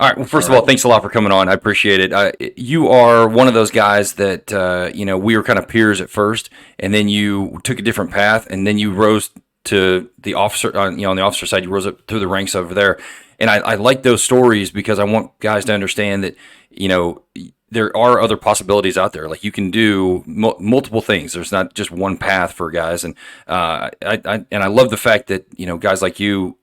All right. Well, All first of all, right. thanks a lot for coming on. I appreciate it. You are one of those guys that we were kind of peers at first, and then you took a different path, and then you rose to the officer. On the officer side, you rose up through the ranks over there. And I like those stories because I want guys to understand that there are other possibilities out there. Like you can do multiple things. There's not just one path for guys, and I love the fact that guys like you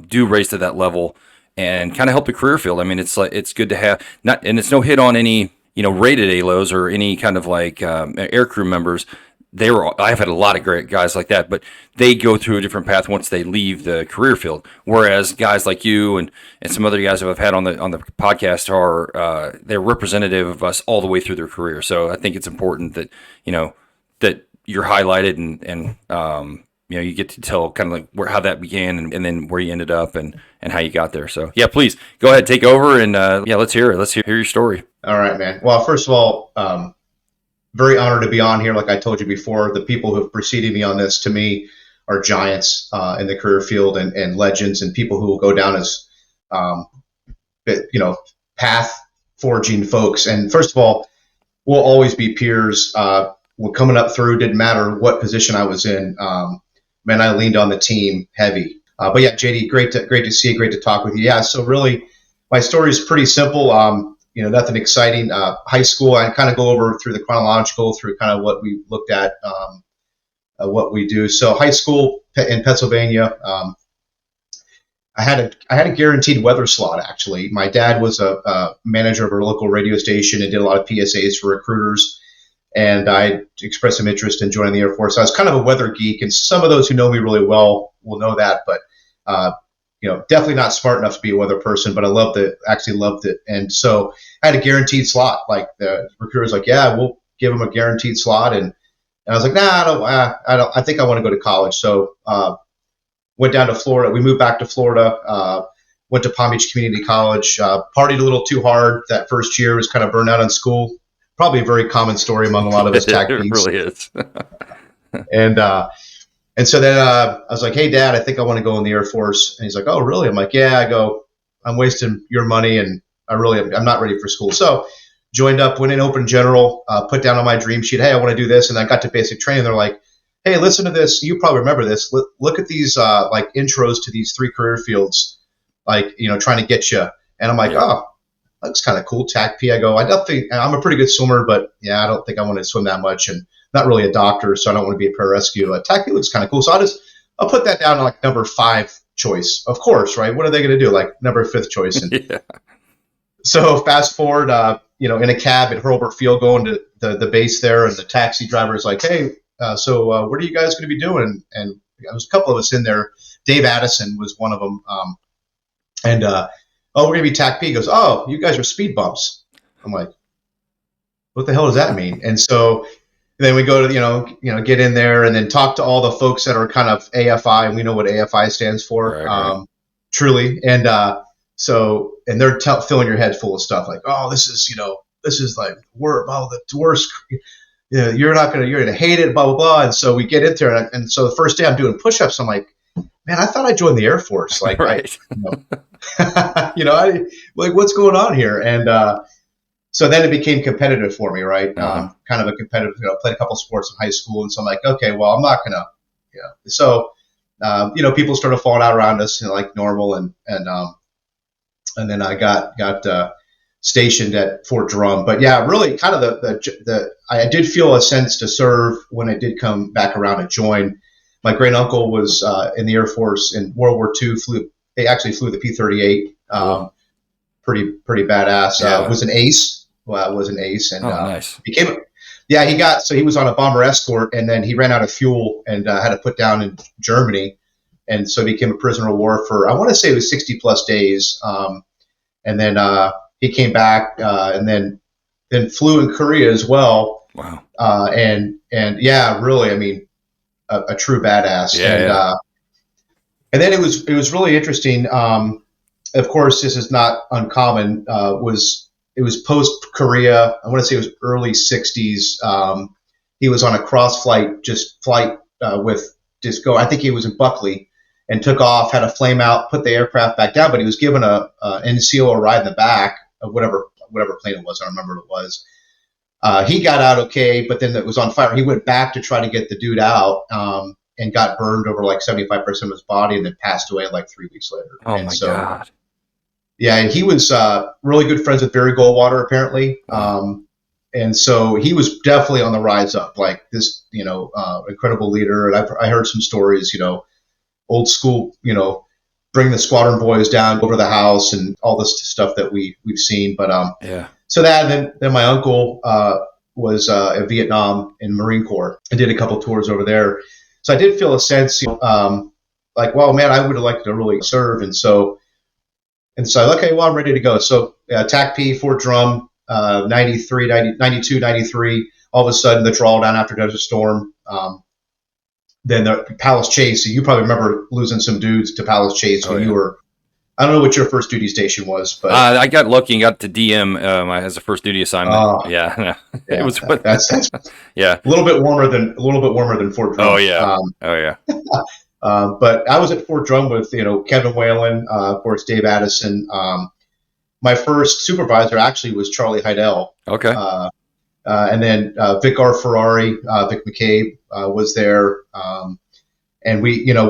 do raise to that level and kind of help the career field. I mean, it's good to have not, and it's no hit on any rated ALOs or any kind of like air crew members. I've had a lot of great guys like that, but they go through a different path once they leave the career field. Whereas guys like you and some other guys who I've had on the podcast are they're representative of us all the way through their career. So I think it's important that that you're highlighted and you get to tell kind of like how that began and then where you ended up and how you got there. So yeah, please go ahead, take over, and let's hear it. Let's hear your story. All right, man. Well, first of all, very honored to be on here. Like I told you before, the people who have preceded me on this, to me, are giants in the career field and legends and people who will go down as, path forging folks. And first of all, we'll always be peers. When coming up through, didn't matter what position I was in. Man, I leaned on the team heavy. But yeah, JD, great to see you. Great to talk with you. Yeah. So really, my story is pretty simple. Nothing exciting. High school, I kind of go over through the chronological, through kind of what we looked at, what we do. So high school in Pennsylvania, I had a guaranteed weather slot. Actually, my dad was a manager of a local radio station and did a lot of PSAs for recruiters. And I expressed some interest in joining the Air Force. I was kind of a weather geek, and some of those who know me really well will know that. But definitely not smart enough to be a weather person. But I actually loved it, and so I had a guaranteed slot. Like the recruiter was like, "Yeah, we'll give him a guaranteed slot," and I was like, "Nah, I don't. I think I want to go to college." So went down to Florida. We moved back to Florida. Went to Palm Beach Community College. Partied a little too hard that first year. Was kind of burned out on school. Probably a very common story among a lot of us TACPs. It really is. And so then I was like, "Hey, Dad, I think I want to go in the Air Force." And he's like, "Oh, really?" I'm like, "Yeah." I go, "I'm wasting your money, and I'm not ready for school." So joined up, went in open general, put down on my dream sheet, "Hey, I want to do this." And I got to basic training. They're like, "Hey, listen to this. You probably remember this. Look at these like intros to these 3 career fields, like trying to get you." And I'm like, Yeah. "Oh, that's kind of cool." TACP. I go, I'm a pretty good swimmer, but yeah, I don't think I want to swim that much, and not really a doctor, so I don't want to be a pararescue. TACP looks kind of cool, so I'll put that down to like number 5 choice. Of course, right? What are they going to do? Like number 5th choice. And Yeah. so fast forward, in a cab at Hurlburt Field, going to the base there, and the taxi driver is like, "Hey, so what are you guys going to be doing?" And there was a couple of us in there. Dave Addison was one of them, "Oh, we're going to be TACP." He goes, "Oh, you guys are speed bumps." I'm like, "What the hell does that mean?" And so then we go to get in there and then talk to all the folks that are kind of AFI, and we know what AFI stands for, Right. truly. And and they're filling your head full of stuff like, "Oh, this is like the worst. You're gonna hate it, blah blah blah." And so we get in there, and so the first day I'm doing push-ups, I'm like, "Man, I thought I joined the Air Force. Like, Right. like what's going on here?" And so then it became competitive for me, right? Uh-huh. Kind of a competitive. Played a couple sports in high school, and so I'm like, okay, well, I'm not gonna. So people started falling out around us, like normal, and then I got stationed at Fort Drum. But yeah, really, kind of the I did feel a sense to serve when I did come back around to join. My great uncle was in the Air Force in World War II. They actually flew the P-38. Cool. Pretty badass. Yeah. Was an ace. Well, was an ace, and Nice. he was on a bomber escort, and then he ran out of fuel and had to put down in Germany, and so he became a prisoner of war for, I want to say it was 60 plus days, and then he came back and then flew in Korea as well. Wow. And yeah, really, I mean, a true badass. Yeah. And then it was really interesting. Of course, this is not uncommon. It was post Korea. I want to say it was early 60s. He was on a cross flight, with Disco. I think he was in Buckley, and took off, had a flame out, put the aircraft back down, but he was given a NCO a ride in the back of whatever plane it was. I don't remember what it was. He got out okay, but then it was on fire. He went back to try to get the dude out and got burned over like 75% of his body and then passed away like 3 weeks later. Oh, and my so, God. Yeah, and he was really good friends with Barry Goldwater, apparently. Wow. And so he was definitely on the rise up, like this, incredible leader. And I heard some stories, old school, bring the squadron boys down over the house and all this stuff that we've seen. But Yeah. so that, and then my uncle was in Vietnam in Marine Corps. I did a couple tours over there. So I did feel a sense, like, well, man, I would have liked to really serve. And so, okay, well, I'm ready to go. So TACP, Fort Drum, 93, 92, 93, all of a sudden the drawdown after Desert Storm. Then the Palace Chase. So you probably remember losing some dudes to Palace Chase when you were, I don't know what your first duty station was, but I got lucky and got to DM as a first duty assignment. Yeah, it was that's yeah, a little bit warmer than Fort Drum. Oh yeah, But I was at Fort Drum with Kevin Whalen, of course Dave Addison. My first supervisor actually was Charlie Heidel. Okay. And then Vic R. Ferrari, Vic McCabe was there, and we had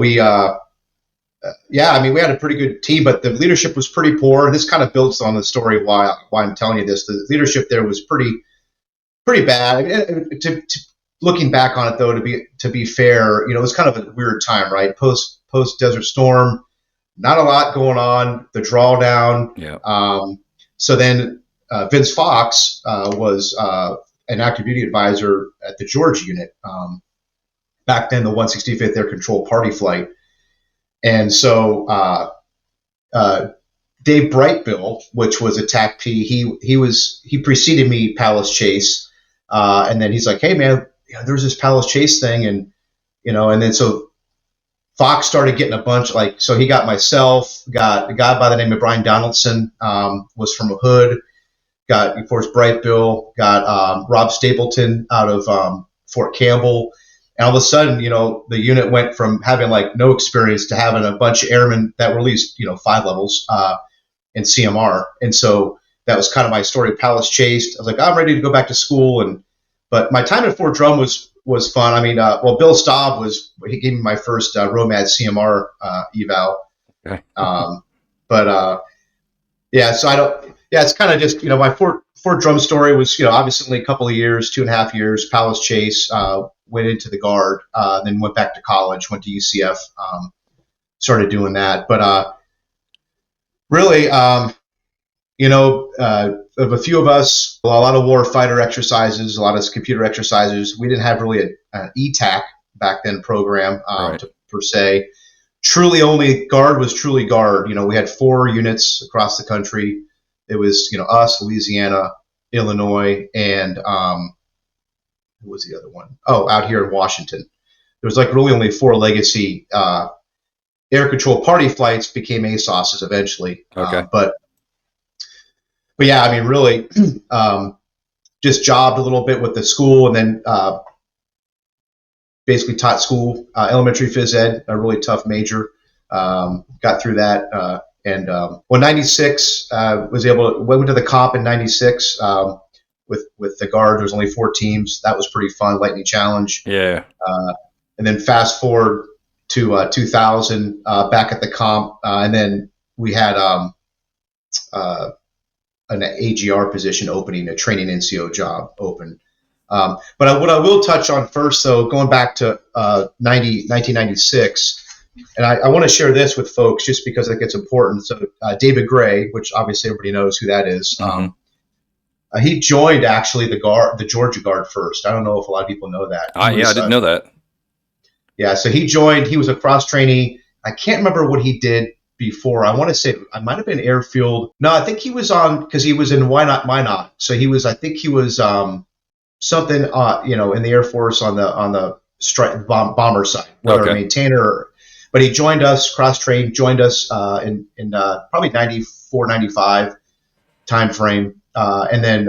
a pretty good team, but the leadership was pretty poor. And this kind of builds on the story why I'm telling you this. The leadership there was pretty bad. Looking back on it, though, to be fair, it was kind of a weird time, right? Post Desert Storm, not a lot going on. The drawdown. Yeah. So then Vince Fox was an active duty advisor at the Georgia unit. Back then, the 165th Air Control Party Flight. And so Dave Brightbill, which was a TACP, he preceded me Palace Chase, and then he's like, "Hey man, there's this Palace Chase thing," and and then so Fox started getting a bunch, so he got myself, got a guy by the name of Brian Donaldson, was from a hood, got of course Brightbill, got Rob Stapleton out of Fort Campbell. And all of a sudden, the unit went from having no experience to having a bunch of airmen that were at least, 5 levels in CMR. And so that was kind of my story. Palace Chase. I was like, I'm ready to go back to school. But my time at Fort Drum was fun. I mean, Bill Staub he gave me my first ROMAD CMR eval. Okay. It's kind of just, my Fort Drum story was, obviously a couple of years, 2.5 years, Palace Chase, went into the Guard, then went back to college, went to UCF, started doing that. But really, of a few of us, a lot of war fighter exercises, a lot of computer exercises. We didn't have really an ETAC back then program per se. Truly only Guard was truly Guard. We had 4 units across the country. It was, us, Louisiana, Illinois, and who was the other one? Oh, out here in Washington. There was really only 4 legacy air control party flights became ASOSs eventually. Okay. But yeah, I mean, really just jobbed a little bit with the school and then basically taught school, elementary phys ed, a really tough major. Got through that. And 96, went to the comp in 96 with the Guard. There was only 4 teams. That was pretty fun, Lightning Challenge. Yeah. And then fast forward to 2000, back at the comp, and then we had an AGR position opening, a training NCO job open. But what I will touch on first, though, going back to 1996, and I want to share this with folks just because I think it's important. So David Gray, which obviously everybody knows who that is, he joined actually the Georgia Guard first. I don't know if a lot of people know that. I didn't know that. Yeah, so he joined. He was a cross trainee. I can't remember what he did before. I want to say I might have been airfield. No, I think he was on because he was in Why Not. So he was. I think he was something in the Air Force on the bomber side, whether a maintainer. But he joined us, cross trained, joined us in probably 94, 95 time frame, and then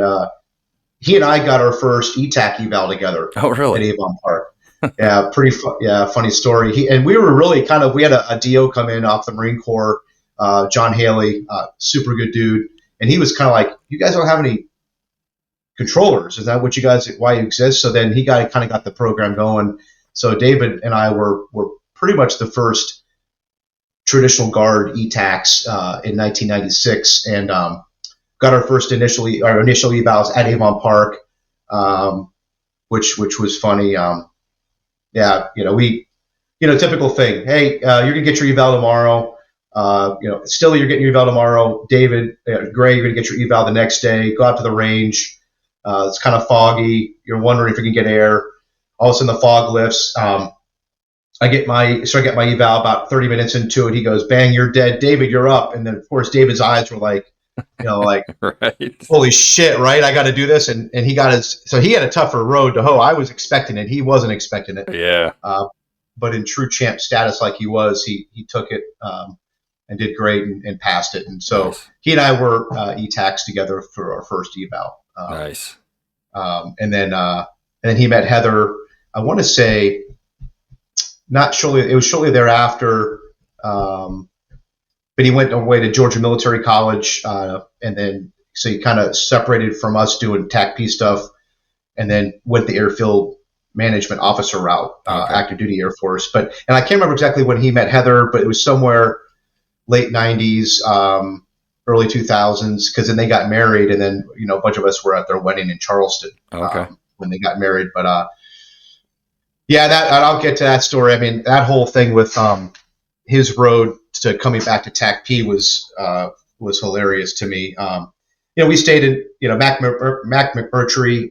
he and I got our first ETAC eval together. Oh, really? At Avon Park. Yeah, funny story. And we were really we had a DO come in off the Marine Corps, John Haley, super good dude, and he was kind of like, "You guys don't have any controllers. Is that what you guys? Why you exist?" So then he kind of got the program going. So David and I were pretty much the first traditional guard ETACs in 1996, and got our initial evals at Avon Park, which was funny. Yeah, typical thing. Hey, you're gonna get your eval tomorrow. Stilli, you're getting your eval tomorrow. David, Gray, you're gonna get your eval the next day. Go out to the range. It's kind of foggy. You're wondering if you can get air. All of a sudden, the fog lifts. I get my eval about 30 minutes into it. He goes, "Bang, you're dead, David. You're up." And then, of course, David's eyes were like, Right. holy shit, right? I got to do this. And he got so he had a tougher road to hoe. I was expecting it. He wasn't expecting it. Yeah. But in true champ status, like he was, he took it and did great and passed it. And so Nice. he and I were ETACs together for our first eval. Nice. And then he met Heather. I want to say, it was shortly thereafter. But he went away to Georgia Military College, and then so he kind of separated from us doing TACP stuff, and then went the airfield management officer route, active duty Air Force. And I can't remember exactly when he met Heather, but it was somewhere late 90s, early 2000s, because then they got married, and then a bunch of us were at their wedding in Charleston when they got married. But yeah, I'll get to that story. I mean, that whole thing with his road to coming back to TACP was hilarious to me. We stayed in, Mac McMurtry,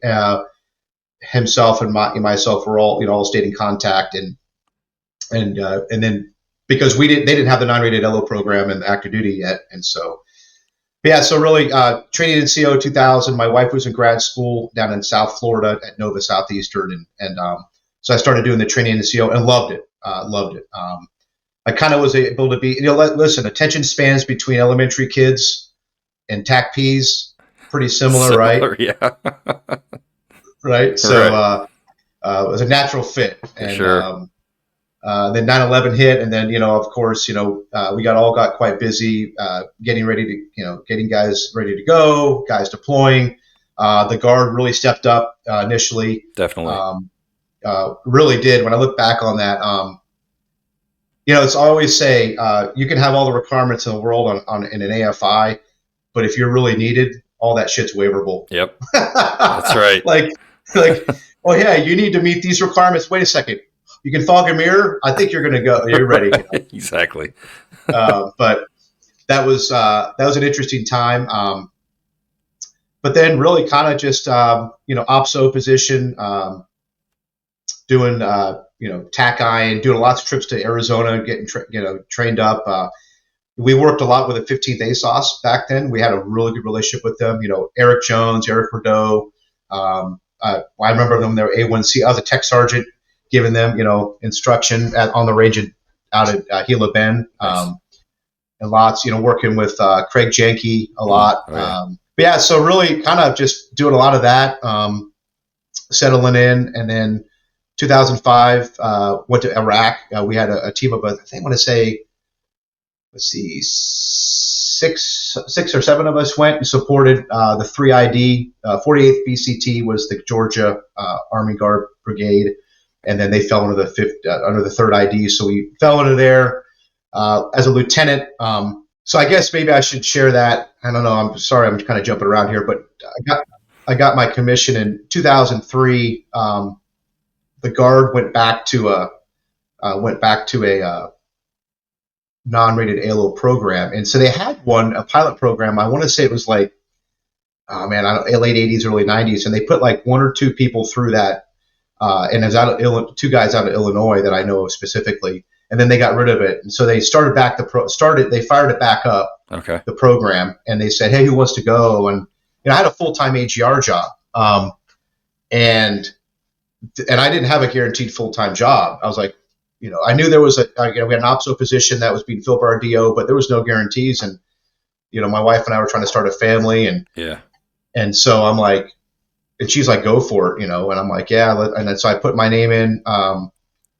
himself and myself were all stayed in contact, and then because they didn't have the non-rated LO program and active duty yet, and so yeah, so really training in CO 2000. My wife was in grad school down in South Florida at Nova Southeastern, and so I started doing the training in the CO and loved it. I kind of was able to be, listen, attention spans between elementary kids and TACPs pretty similar, right? Yeah. Right. So it was a natural fit. And Sure. then 9/11 hit, and then of course, we got quite busy getting guys ready to go, guys deploying. The Guard really stepped up initially. Definitely. Really did. When I look back on that, it's always say you can have all the requirements in the world in an AFI, but if you're really needed, all that shit's waiverable. Yep. That's right. like, oh yeah, you need to meet these requirements. Wait a second, you can fog a mirror. I think you're going to go. You're ready. Exactly. But that was an interesting time. But then really kind of just OPSO position, doing TACI and doing lots of trips to Arizona, getting trained up. We worked a lot with the 15th ASOS back then. We had a really good relationship with them. Eric Jones, Eric Bordeaux. I remember them. They were A1C. I was a tech sergeant, giving them instruction on the range out at Gila Bend. Nice. And lots, working with Craig Jenke a lot. Oh, yeah. But yeah, so really kind of just doing a lot of that, settling in, and then 2005 went to Iraq. We had a team of I want to say, let's see, six or seven of us went and supported the 3ID. 48th BCT was the Georgia Army Guard Brigade, and then they fell under the 3rd ID. So we fell into there as a lieutenant. So I guess maybe I should share that. I don't know. I'm sorry. I'm kind of jumping around here, but I got my commission in 2003. The Guard went back to a non-rated ALO program, and so they had a pilot program. I want to say it was like, late 80s, early 90s, and they put like 1 or 2 people through that, and it was 2 guys out of Illinois that I know of specifically, and then they got rid of it, and so they started back they fired it back up, the program, and they said, hey, who wants to go? And I had a full-time AGR job, and I didn't have a guaranteed full-time job. I was like, I knew there was we had an OPSO position that was being filled by our DO, but there was no guarantees. And, my wife and I were trying to start a family, and so I'm like, and she's like, go for it, and I'm like, yeah. And then so I put my name in.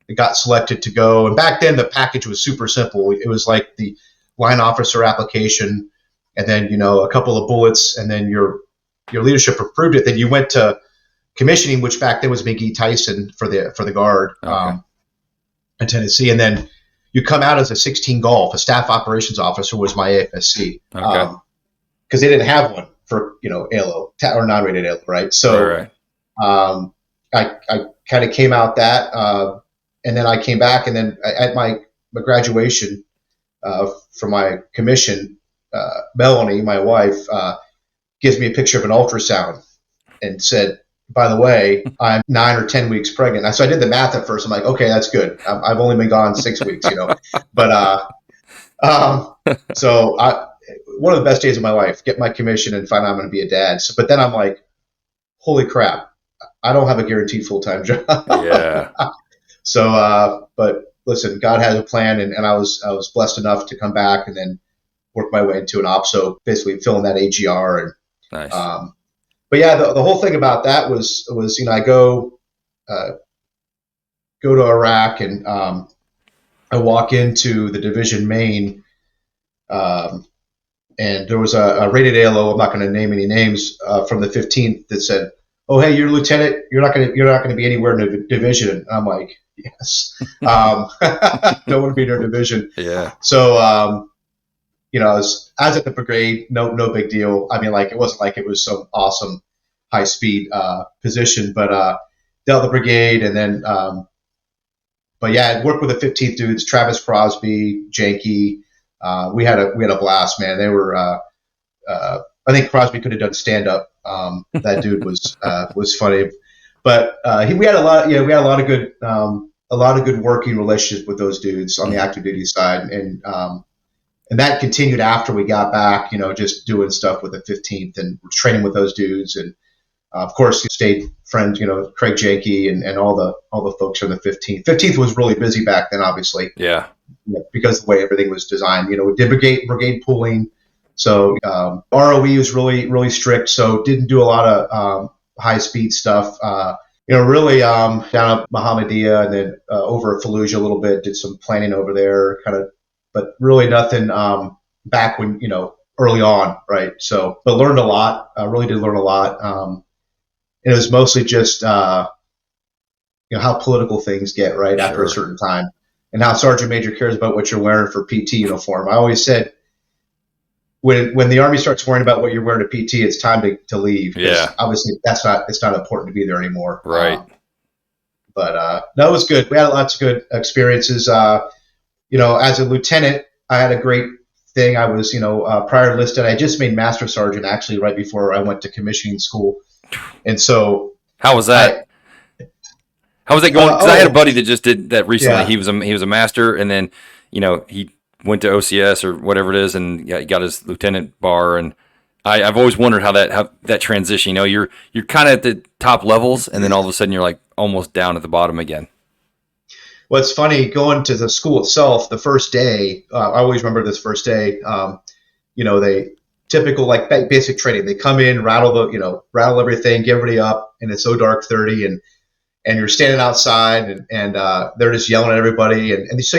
It got selected to go. And back then the package was super simple. It was like the line officer application, and then, a couple of bullets, and then your leadership approved it. Then you went to commissioning, which back then was McGee Tyson for the guard, Okay. in Tennessee. And then you come out as a 16 Golf, a staff operations officer was my AFSC. Okay. Because they didn't have one for, ALO or non-rated ALO, right? So Right. I kind of came out that, and then I came back, and then at my graduation for my commission, Melanie, my wife, gives me a picture of an ultrasound and said, by the way, I'm 9 or 10 weeks pregnant. So I did the math at first. I'm like, okay, that's good. I've only been gone 6 weeks, But so one of the best days of my life, get my commission and find out I'm going to be a dad. So, but then I'm like, holy crap, I don't have a guaranteed full-time job. Yeah. So, but listen, God has a plan, and I was blessed enough to come back and then work my way into an OPSO, basically filling that AGR. And Nice. but yeah, the whole thing about that was I go to Iraq, and I walk into the division main, and there was a rated ALO. I'm not going to name any names, from the 15th that said, "Oh, hey, you're a lieutenant. You're not going to be anywhere in the division." And I'm like, "Yes, don't want to be in their division." Yeah. So, I was at the brigade. No big deal. I mean, like, it wasn't like it was some awesome high speed position, but dealt the brigade, and then, but yeah, I worked with the 15th dudes, Travis Crosby, Janky. We had a blast, man. They were. I think Crosby could have done stand up. That dude was funny, but we had a lot. Yeah, we had a lot of good working relationships with those dudes on the active duty side, and that continued after we got back. Just doing stuff with the 15th and training with those dudes, and of course stayed friends. Craig Janky and all the folks from the 15th. 15th was really busy back then, obviously. Yeah. Because of the way everything was designed. We did brigade pooling. So ROE was really strict, so didn't do a lot of high speed stuff. Really down at Mohammedia, and then over at Fallujah a little bit. Did some planning over there, kind of, but really nothing back when early on, right? So, but learned a lot. Really did learn a lot. And it was mostly just how political things get, right, after a certain time, and how Sergeant Major cares about what you're wearing for PT uniform. I always said, when the Army starts worrying about what you're wearing to PT, it's time to leave. Yeah. Obviously, it's not important to be there anymore. Right. But no, it was good. We had lots of good experiences. As a lieutenant, I had a great thing. I was, prior enlisted. I just made Master Sergeant actually right before I went to commissioning school. And so, how was that? How was that going? Because I had a buddy that just did that recently. Yeah. He was a master, and then he went to OCS or whatever it is, and got his lieutenant bar. And I've always wondered how that transition. You're kind of at the top levels, and then all of a sudden you're like almost down at the bottom again. Well, it's funny going to the school itself. The first day, I always remember this first day. They typical like basic training. They come in, rattle everything, get everybody up, and it's so dark 30, and you're standing outside, and they're just yelling at everybody. And so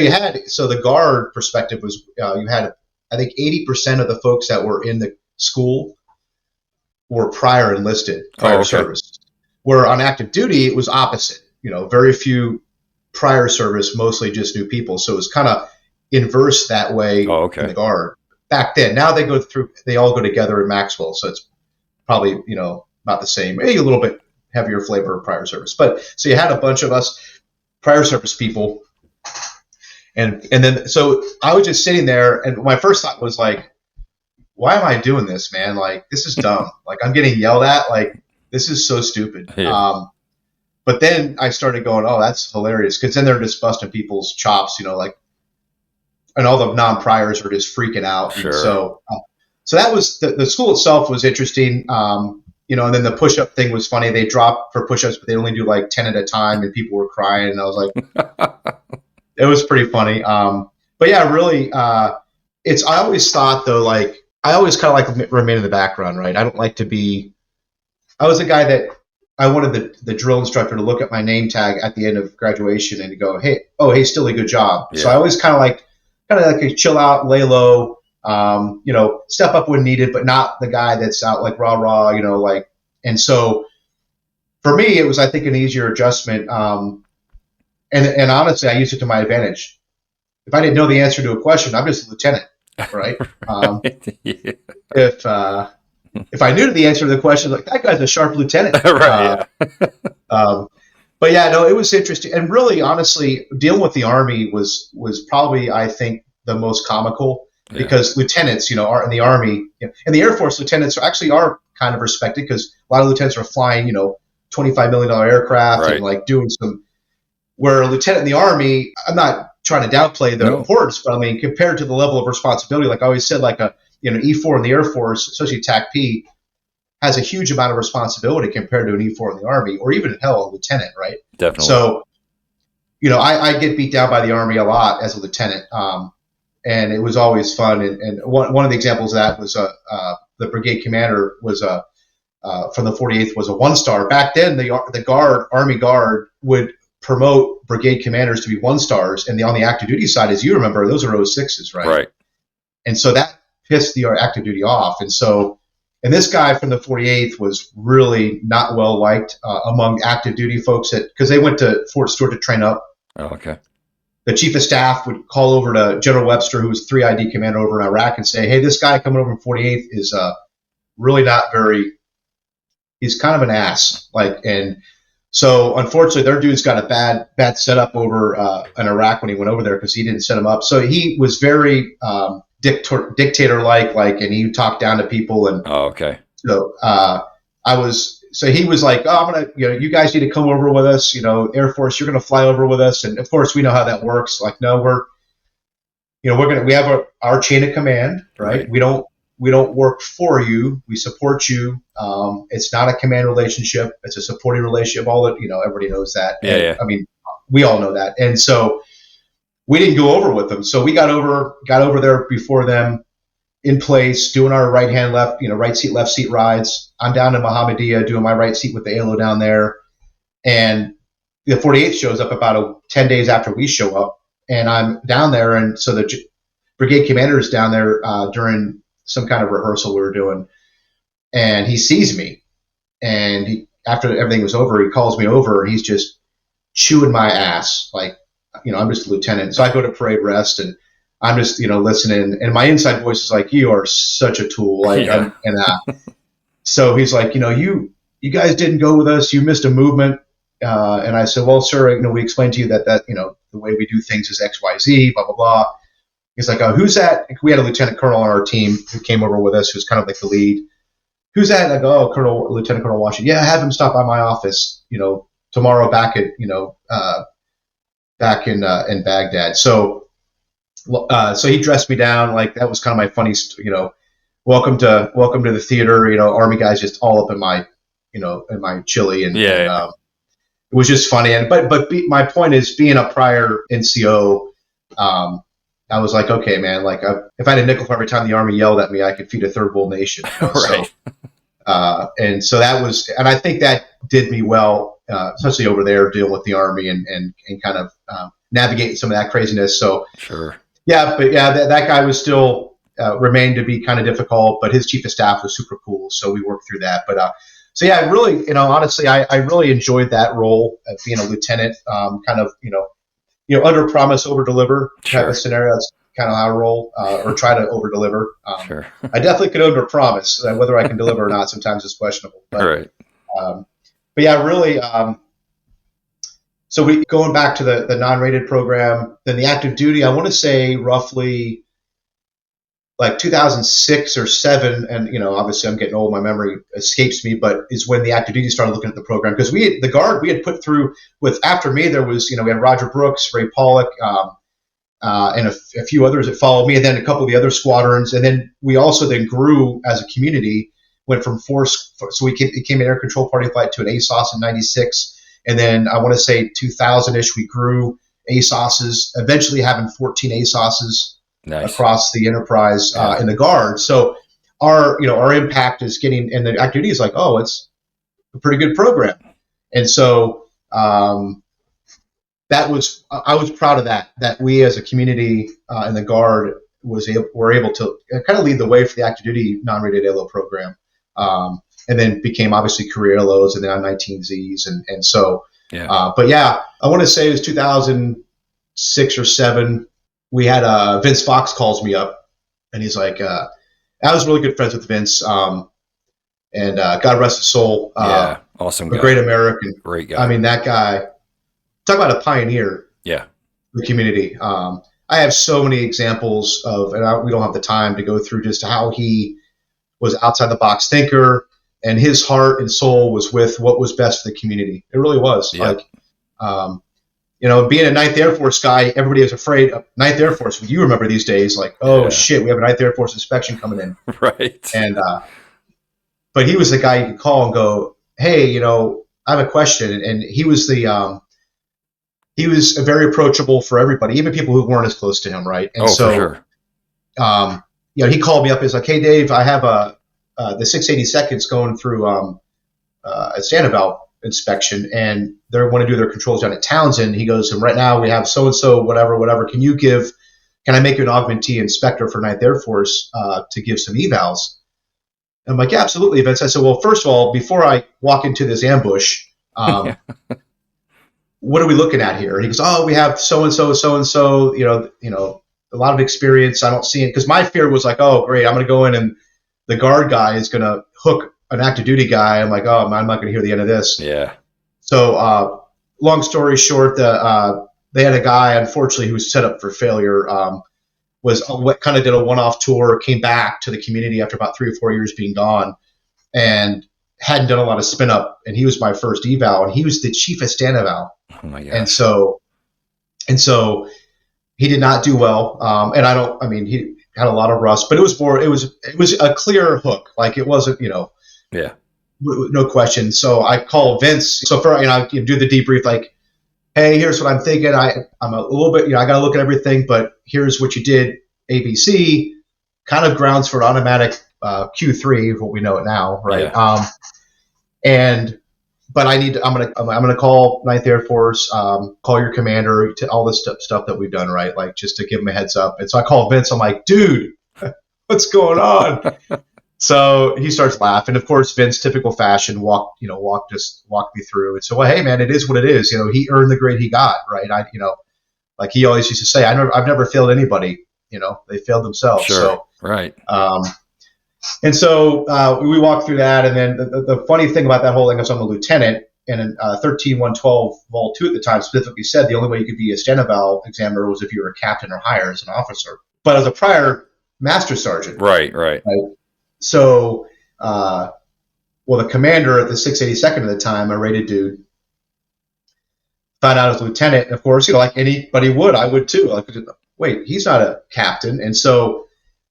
the guard perspective was, you had, I think 80% of the folks that were in the school were prior service. Where on active duty, it was opposite. Very few prior service, mostly just new people. So it was kind of inverse that way in the guard back then. Now they all go together in Maxwell. So it's probably, about the same, maybe a little bit heavier flavor of prior service. But so you had a bunch of us prior service people. And then, so I was just sitting there, and my first thought was like, why am I doing this, man? Like, this is dumb. Like, I'm getting yelled at. Like, this is so stupid. Yeah. But then I started going, oh, that's hilarious. Because then they're just busting people's chops, and all the non-priors are just freaking out. Sure. And so that was, the school itself was interesting. And then the push-up thing was funny. They dropped for push-ups, but they only do like 10 at a time, and people were crying. And I was like, it was pretty funny. But yeah, really, I always thought though, like, I always kind of like remain in the background, right? I don't like to be, I was a guy that I wanted the drill instructor to look at my name tag at the end of graduation and to go, hey, Stilli, good job. Yeah. So I always kind of like a chill out, lay low, step up when needed, but not the guy that's out like rah rah, like. And so for me, it was, I think, an easier adjustment. And honestly, I used it to my advantage. If I didn't know the answer to a question, I'm just a lieutenant, right? Yeah. If I knew the answer to the question, like that guy's a sharp lieutenant. Right. Yeah. But yeah, no, it was interesting. And really, honestly, dealing with the Army was probably, I think, the most comical because lieutenants, are in the Army. And the Air Force lieutenants actually are kind of respected because a lot of lieutenants are flying, $25 million aircraft Right. and like doing some. Where a lieutenant in the Army, I'm not trying to downplay the importance, but I mean, compared to the level of responsibility, like I always said, like E4 in the Air Force, especially TACP, has a huge amount of responsibility compared to an E4 in the Army, or even hell, a lieutenant, right? Definitely. So, I get beat down by the Army a lot as a lieutenant, and it was always fun. And one of the examples of that was the brigade commander was from the 48th was a 1-star. Back then, the Army Guard would promote brigade commanders to be 1-stars, and on the active duty side, as you remember, those are 06s, right? Right. And so that pissed the active duty off, and this guy from the 48th was really not well liked among active duty folks because they went to Fort Stewart to train up. Oh, okay. The chief of staff would call over to General Webster, who was 3ID commander over in Iraq, and say, hey, this guy coming over from 48th is really not very, he's kind of an ass. And so unfortunately, their dude's got a bad setup over in Iraq when he went over there because he didn't set him up. So he was very dictator-like, and he talked down to people. And okay. So so he was like, oh, I'm gonna, you guys need to come over with us. Air Force, you're gonna fly over with us. And of course, we know how that works. Like, no, we have our chain of command, right? We don't work for you. We support you. It's not a command relationship. It's a supporting relationship. Everybody knows that. Yeah. I mean, we all know that. And so we didn't go over with them. So we got over there before them in place, doing our right hand, right seat, left seat rides. I'm down in Mohammedia doing my right seat with the ALO down there. And the 48th shows up about 10 days after we show up. And I'm down there. And so the brigade commander is down there during some kind of rehearsal we were doing, and he sees me, and after everything was over, he calls me over, and he's just chewing my ass, like, I'm just a lieutenant. So I go to parade rest, and I'm just, listening, and my inside voice is like, you are such a tool, so he's like, you guys didn't go with us, you missed a movement, and I said, well, sir, we explained to you that the way we do things is XYZ, blah blah blah. He's like, who's that? We had a lieutenant colonel on our team who came over with us, who's kind of like the lead. Who's that? I go, Lieutenant Colonel Washington. Yeah, have him stop by my office, tomorrow back at, back in Baghdad. So he dressed me down. Like, that was kind of my funny, welcome to the theater, Army guys just all up in my, in my chili. And, it was just funny. But my point is, being a prior NCO, I was like, okay, man, like if I had a nickel for every time the Army yelled at me, I could feed a third world nation. Right. And so that was, and I think that did me well, especially over there dealing with the Army and kind of navigating some of that craziness. So sure. Yeah, but yeah, that guy was still remained to be kind of difficult, but his chief of staff was super cool. So we worked through that. But so yeah, really, honestly, I really enjoyed that role of being a lieutenant, kind of, under promise, over deliver type of scenario. That's kind of how I roll, or try to over deliver. Sure. I definitely could under promise. Whether I can deliver or not sometimes is questionable. But, right. But yeah, really. So we going back to the non-rated program, then the active duty. I want to say roughly like 2006 or 7, and obviously I'm getting old, my memory escapes me, but is when the active duty started looking at the program, because the Guard we had put through with, after me there was we had Roger Brooks, Ray Pollock, and a few others that followed me, and then a couple of the other squadrons, and then we also then grew as a community, went from so it became an air control party flight to an ASOS in '96, and then I want to say 2000-ish we grew ASOSs, eventually having 14 ASOSs. Nice. Across the enterprise in the Guard. So our impact is getting, and the activity is like, oh, a pretty good program. And so I was proud of that we as a community in the Guard were able to kind of lead the way for the active duty non-rated ALO program. And then became obviously career LOs and then on 19Zs. And so, but yeah, I want to say it was 2006 or 7. We had Vince Fox calls me up and he's like, I was really good friends with Vince. And God rest his soul. Awesome guy. A great American. Great guy. I mean, that guy, talk about a pioneer. Yeah. The community. I have so many examples of, and we don't have the time to go through just how he was outside the box thinker, and his heart and soul was with what was best for the community. It really was. Yep. Like, being a 9th Air Force guy, everybody was afraid of 9th Air Force. You remember these days, like, shit, we have a 9th Air Force inspection coming in. Right. And, but he was the guy you could call and go, hey, I have a question. And he was he was very approachable for everybody, even people who weren't as close to him. Right. And so, for sure. He called me up. He's like, hey, Dave, I have the 682nd's going through a Sandoval inspection, and they want to do their controls down at Townsend. He goes, and right now we have so-and-so, whatever. Can I make you an augmentee inspector for 9th Air Force to give some evals? And I'm like, yeah, absolutely, Vince. I said, well, first of all, before I walk into this ambush, what are we looking at here? And he goes, oh, we have so-and-so, a lot of experience. I don't see it. Because my fear was like, oh, great, I'm going to go in and the Guard guy is going to hook an active duty guy. I'm like, oh, I'm not going to hear the end of this. Yeah. So long story short, they had a guy, unfortunately, who was set up for failure, kind of did a one-off tour, came back to the community after about 3 or 4 years being gone, and hadn't done a lot of spin up. And he was my first eval, and he was the chief of stand eval. Oh my gosh. And so he did not do well. He had a lot of rust, but it was a clear hook. Like it wasn't, yeah, no question. So I call Vince. So do the debrief, like, hey, here's what I'm thinking. I'm a little bit, I got to look at everything, but here's what you did. ABC kind of grounds for automatic Q3, what we know it now, right? Yeah. But I'm gonna call 9th Air Force, call your commander, to all this stuff that we've done, right? Like just to give him a heads up. And so I call Vince. I'm like, dude, what's going on? So he starts laughing. Of course, Vince, typical fashion, walked me through. And so, well, hey man, it is what it is. He earned the grade he got, right? Like he always used to say, I've never failed anybody. They failed themselves. Sure. So, right. And so we walked through that, and then the funny thing about that whole thing is I'm a lieutenant, and in 13112 Vol 2 at the time specifically said the only way you could be a stand eval examiner was if you were a captain or higher as an officer. But as a prior master sergeant. Right. So, the commander at the 682nd at the time, a rated dude, found out as a lieutenant, and of course, like anybody would, I would too. Like, wait, he's not a captain. And so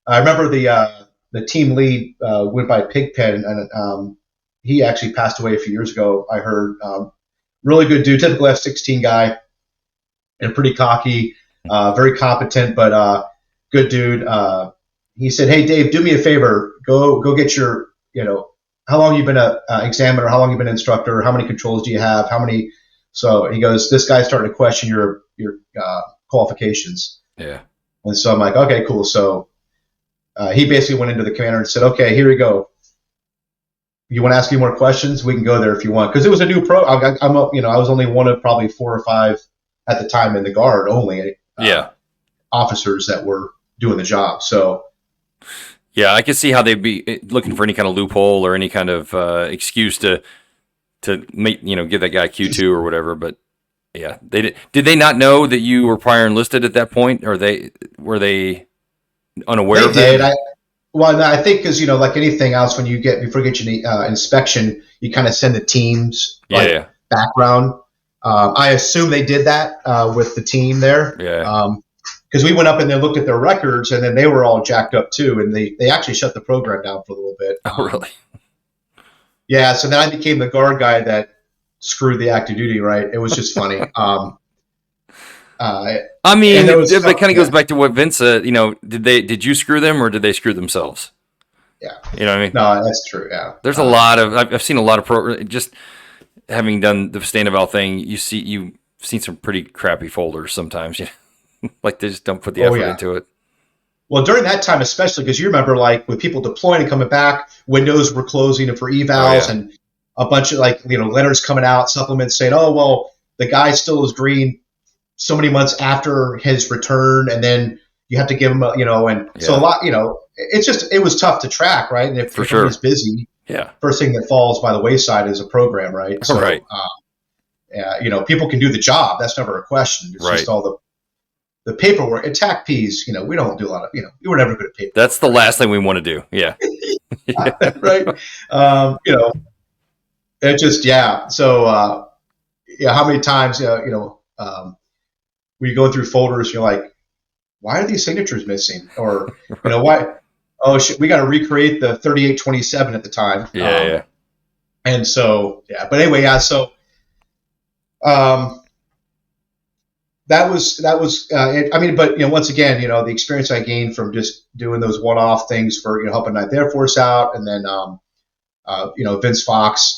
I remember the team lead went by Pigpen, and he actually passed away a few years ago. I heard really good dude, typical F-16 guy, and pretty cocky, very competent, but good dude. He said, "Hey Dave, do me a favor. Go get your, how long you've been a examiner, how long you've been an instructor, how many controls do you have, how many." So he goes, "This guy's starting to question your qualifications." Yeah. And so I'm like, okay, cool. So he basically went into the commander and said, okay, here we go. You want to ask me more questions? We can go there if you want. Because it was a new I was only one of probably 4 or 5 at the time in the Guard only. Officers that were doing the job. So. Yeah, I could see how they'd be looking for any kind of loophole or any kind of excuse to make, give that guy Q2 or whatever. But yeah, did they not know that you were prior enlisted at that point, or were they unaware of that? I think because like anything else, when before you get your inspection, you kind of send the teams background. I assume they did that with the team there. Yeah. Because we went up and they looked at their records, and then they were all jacked up too, and they actually shut the program down for a little bit. Oh, really? Yeah. So then I became the Guard guy that screwed the active duty. Right? It was just funny. It kind of goes back to what Vince said. Did you screw them or did they screw themselves? Yeah. You know what I mean? No, that's true. Yeah. There's a lot of I've seen a lot of just having done the Sandoval thing. You've seen some pretty crappy folders sometimes. You know? Like they just don't put the Oh effort yeah. into it. Well, during that time, especially because you remember, like with people deploying and coming back, windows were closing for Oh evals, yeah, and a bunch of letters coming out, supplements saying, "Oh well, the guy still is green so many months after his return," and then you have to give him, and so a yeah, lot, it was tough to track, right? And if for everybody's sure. busy, Yeah, first thing that falls by the wayside is a program, right? right, So, people can do the job. That's never a question. It's just right. all the paperwork. At TACPs, we don't do a lot of, we were never good at That's paperwork, the right? last thing we want to do. Yeah, Right. Um, you know, it just, yeah. So, yeah, how many times, when you go through folders, you're like, why are these signatures missing? Or, right. why? Oh, shit, we got to recreate the 3827 at the time. Yeah, yeah. And so, yeah. But anyway, yeah. So, um, it. I mean, but once again, the experience I gained from just doing those one-off things for helping Ninth Air Force out, and then Vince Fox,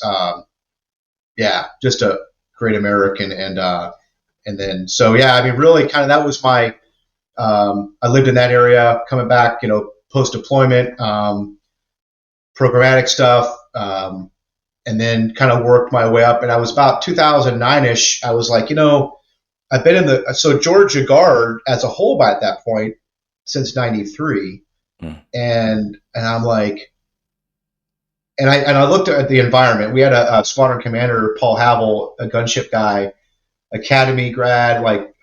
yeah, just a great American, and then so yeah, I mean, really, kind of that was my. I lived in that area, coming back, post deployment, programmatic stuff, and then kind of worked my way up. And I was about 2009ish. I was like, I've been in so Georgia Guard as a whole by at that point since '93, Mm. and I'm like, and I looked at the environment. We had a squadron commander, Paul Havel, a gunship guy, academy grad, like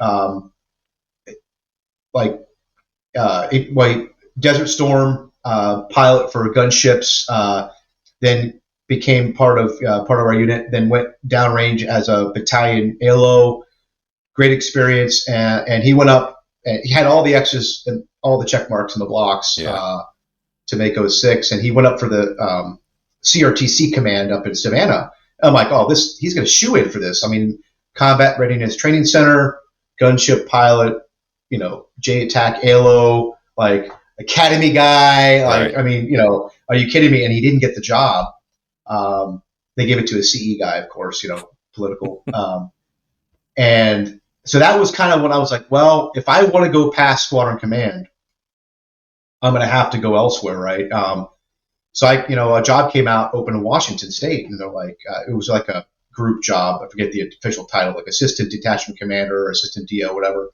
Desert Storm pilot for gunships. Then became part of our unit. Then went downrange as a battalion ALO. Great experience, and he went up. And he had all the X's and all the check marks in the blocks Yeah. to make 06, and he went up for the CRTC command up in Savannah. I'm like, oh, he's going to shoe in for this. I mean, Combat Readiness Training Center, gunship pilot, J attack ALO, like academy guy. Like, Right. I mean, are you kidding me? And he didn't get the job. They gave it to a CE guy, of course, political. And so that was kind of when I was like, well, if I want to go past squadron command, I'm going to have to go elsewhere, right? So a job came out open in Washington State, and they're like, it was like a group job. I forget the official title, like assistant detachment commander or assistant DO, whatever.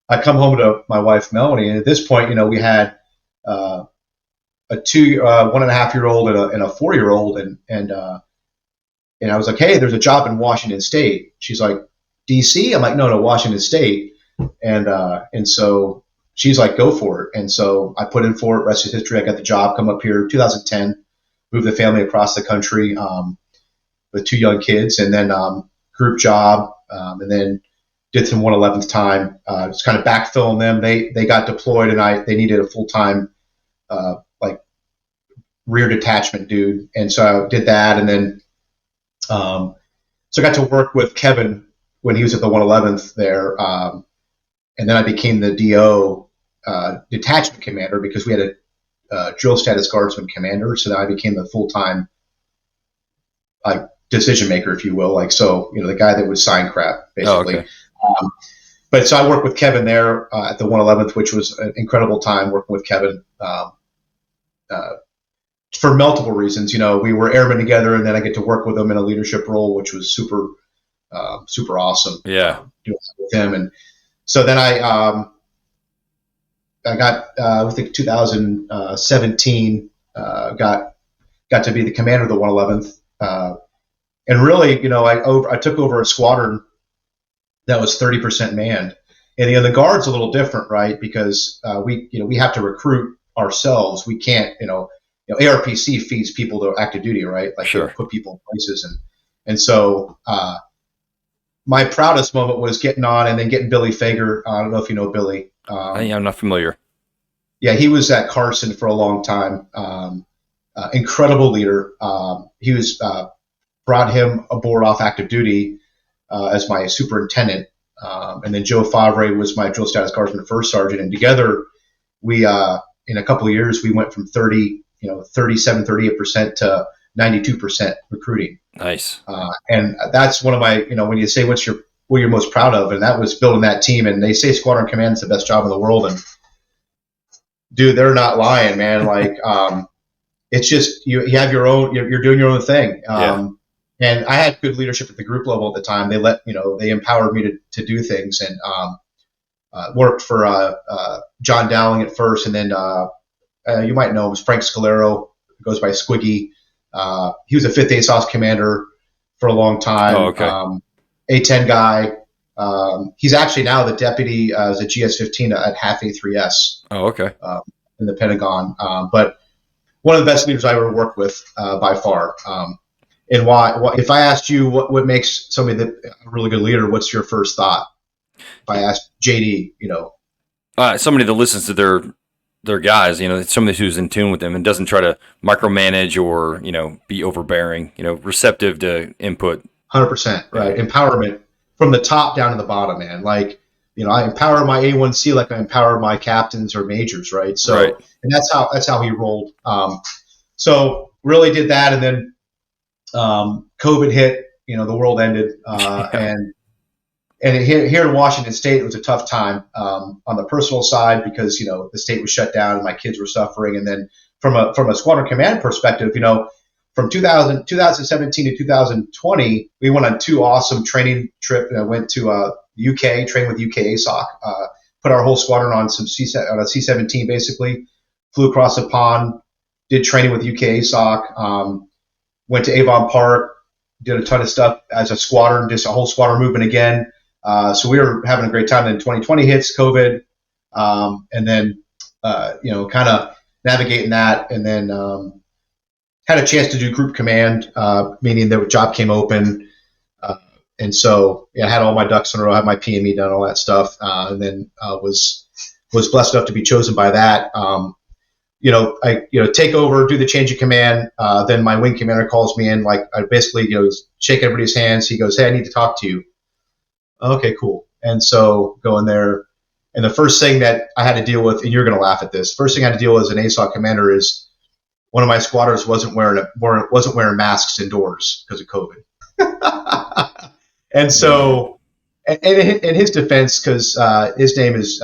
I come home to my wife Melanie, and at this point, we had a 1.5-year-old and a 4-year-old, and I was like, hey, there's a job in Washington State. She's like, DC? I'm like, no, Washington State, and so she's like, go for it. And so I put in for it. Rest is history. I got the job. Come up here, 2010, moved the family across the country with 2 young kids, and then group job, and then did some 111th time, just kind of backfilling them. They got deployed, and they needed a full time rear detachment dude, and so I did that, and then so I got to work with Kevin when he was at the 111th there, and then I became the DO detachment commander because we had a drill status guardsman commander, so then I became the full time decision maker, if you will, the guy that would sign crap basically. Oh, okay. But so I worked with Kevin there at the 111th, which was an incredible time working with Kevin for multiple reasons. We were airmen together, and then I get to work with him in a leadership role, which was super awesome. Yeah. Doing that with him, and so then I got I think 2017 got to be the commander of the 111th, and really, I took over a squadron that was 30% manned. And the guard's a little different, right? Because we have to recruit ourselves. We can't, ARPC feeds people to active duty, right? Like Sure. they put people in places, and so my proudest moment was getting on and then getting Billy Fager. I don't know if you know Billy. I'm not familiar. Yeah, he was at Carson for a long time. Incredible leader. He was brought him aboard off active duty as my superintendent. And then Joe Favre was my drill status guardsman first sergeant. And together, we in a couple of years, we went from 30 38% to 92% recruiting. Nice. And that's one of my, when you say what you're most proud of, and that was building that team. And they say Squadron Command is the best job in the world, and dude, they're not lying, man. Like, it's just you have your own. You're doing your own thing. And I had good leadership at the group level at the time. They empowered me to do things, and worked for John Dowling at first, and then you might know him, Frank Scalero, goes by Squiggy. He was a 5th ASOS commander for a long time. Oh, okay. A-10 guy. He's actually now the deputy as a GS-15 at half A3S. Oh, okay. In the Pentagon. But one of the best leaders I ever worked with by far. And why? If I asked you what makes somebody a really good leader, what's your first thought? If I asked JD, somebody that listens to their guys, somebody who's in tune with them and doesn't try to micromanage or be overbearing, receptive to input. 100%, right? Empowerment from the top down to the bottom, man. Like, I empower my A1C like I empower my captains or majors, right? So, right. And that's how he rolled. So really did that, and then COVID hit. The world ended, and here in Washington State, it was a tough time on the personal side because the state was shut down and my kids were suffering. And then from a squadron command perspective, from 2017 to 2020, we went on 2 awesome training trips. I went to UK, trained with UK ASOC, put our whole squadron on a C-17 basically, flew across the pond, did training with UK ASOC, went to Avon Park, did a ton of stuff as a squadron, just a whole squadron movement again. So we were having a great time. Then 2020 hits, COVID, and then kind of navigating that, and then had a chance to do group command, meaning the job came open, and so I had all my ducks in a row, had my PME done, all that stuff, and then was blessed enough to be chosen by that. I take over, do the change of command. Then my wing commander calls me in, like I basically shake everybody's hands. He goes, "Hey, I need to talk to you." Okay, cool. And so go in there, and the first thing that I had to deal with, and you're going to laugh at this, first thing I had to deal with as an ASOC commander is one of my squatters wasn't wearing masks indoors because of COVID. And so, and in his defense, because his name is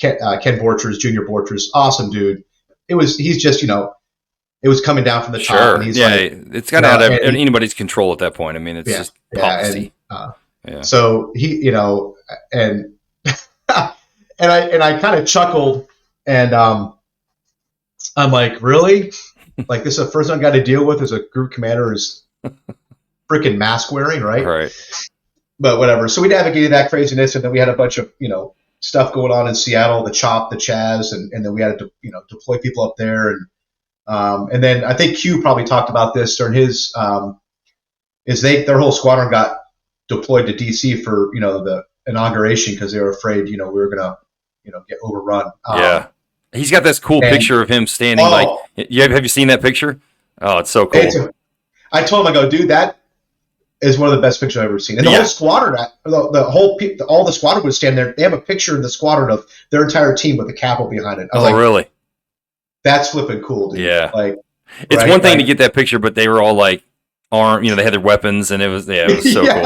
Ken Borchers, Junior Borchers, awesome dude. He's just it was coming down from the top, and he's it's got out of anybody's control at that point. I mean, it's just policy. So he, and and I kind of chuckled, and I'm like, really? Like, this is the first thing I got to deal with as a group commander is freaking mask wearing, right? Right. But whatever. So we navigated that craziness, and then we had a bunch of stuff going on in Seattle, the CHOP, the Chaz, and then we had to deploy people up there, and then I think Q probably talked about this during his their whole squadron got deployed to DC for the inauguration because they were afraid we were gonna get overrun. He's got this cool picture of him standing have you seen that picture? Oh, it's so cool. I told him, I go, dude, that is one of the best pictures I've ever seen. And the whole squadron, all the squadron would stand there. They have a picture of the squadron of their entire team with the capo behind it. I was like, really? That's flipping cool, dude. Yeah. Like, it's one thing to get that picture, but they were all like armed, they had their weapons, and it was so cool.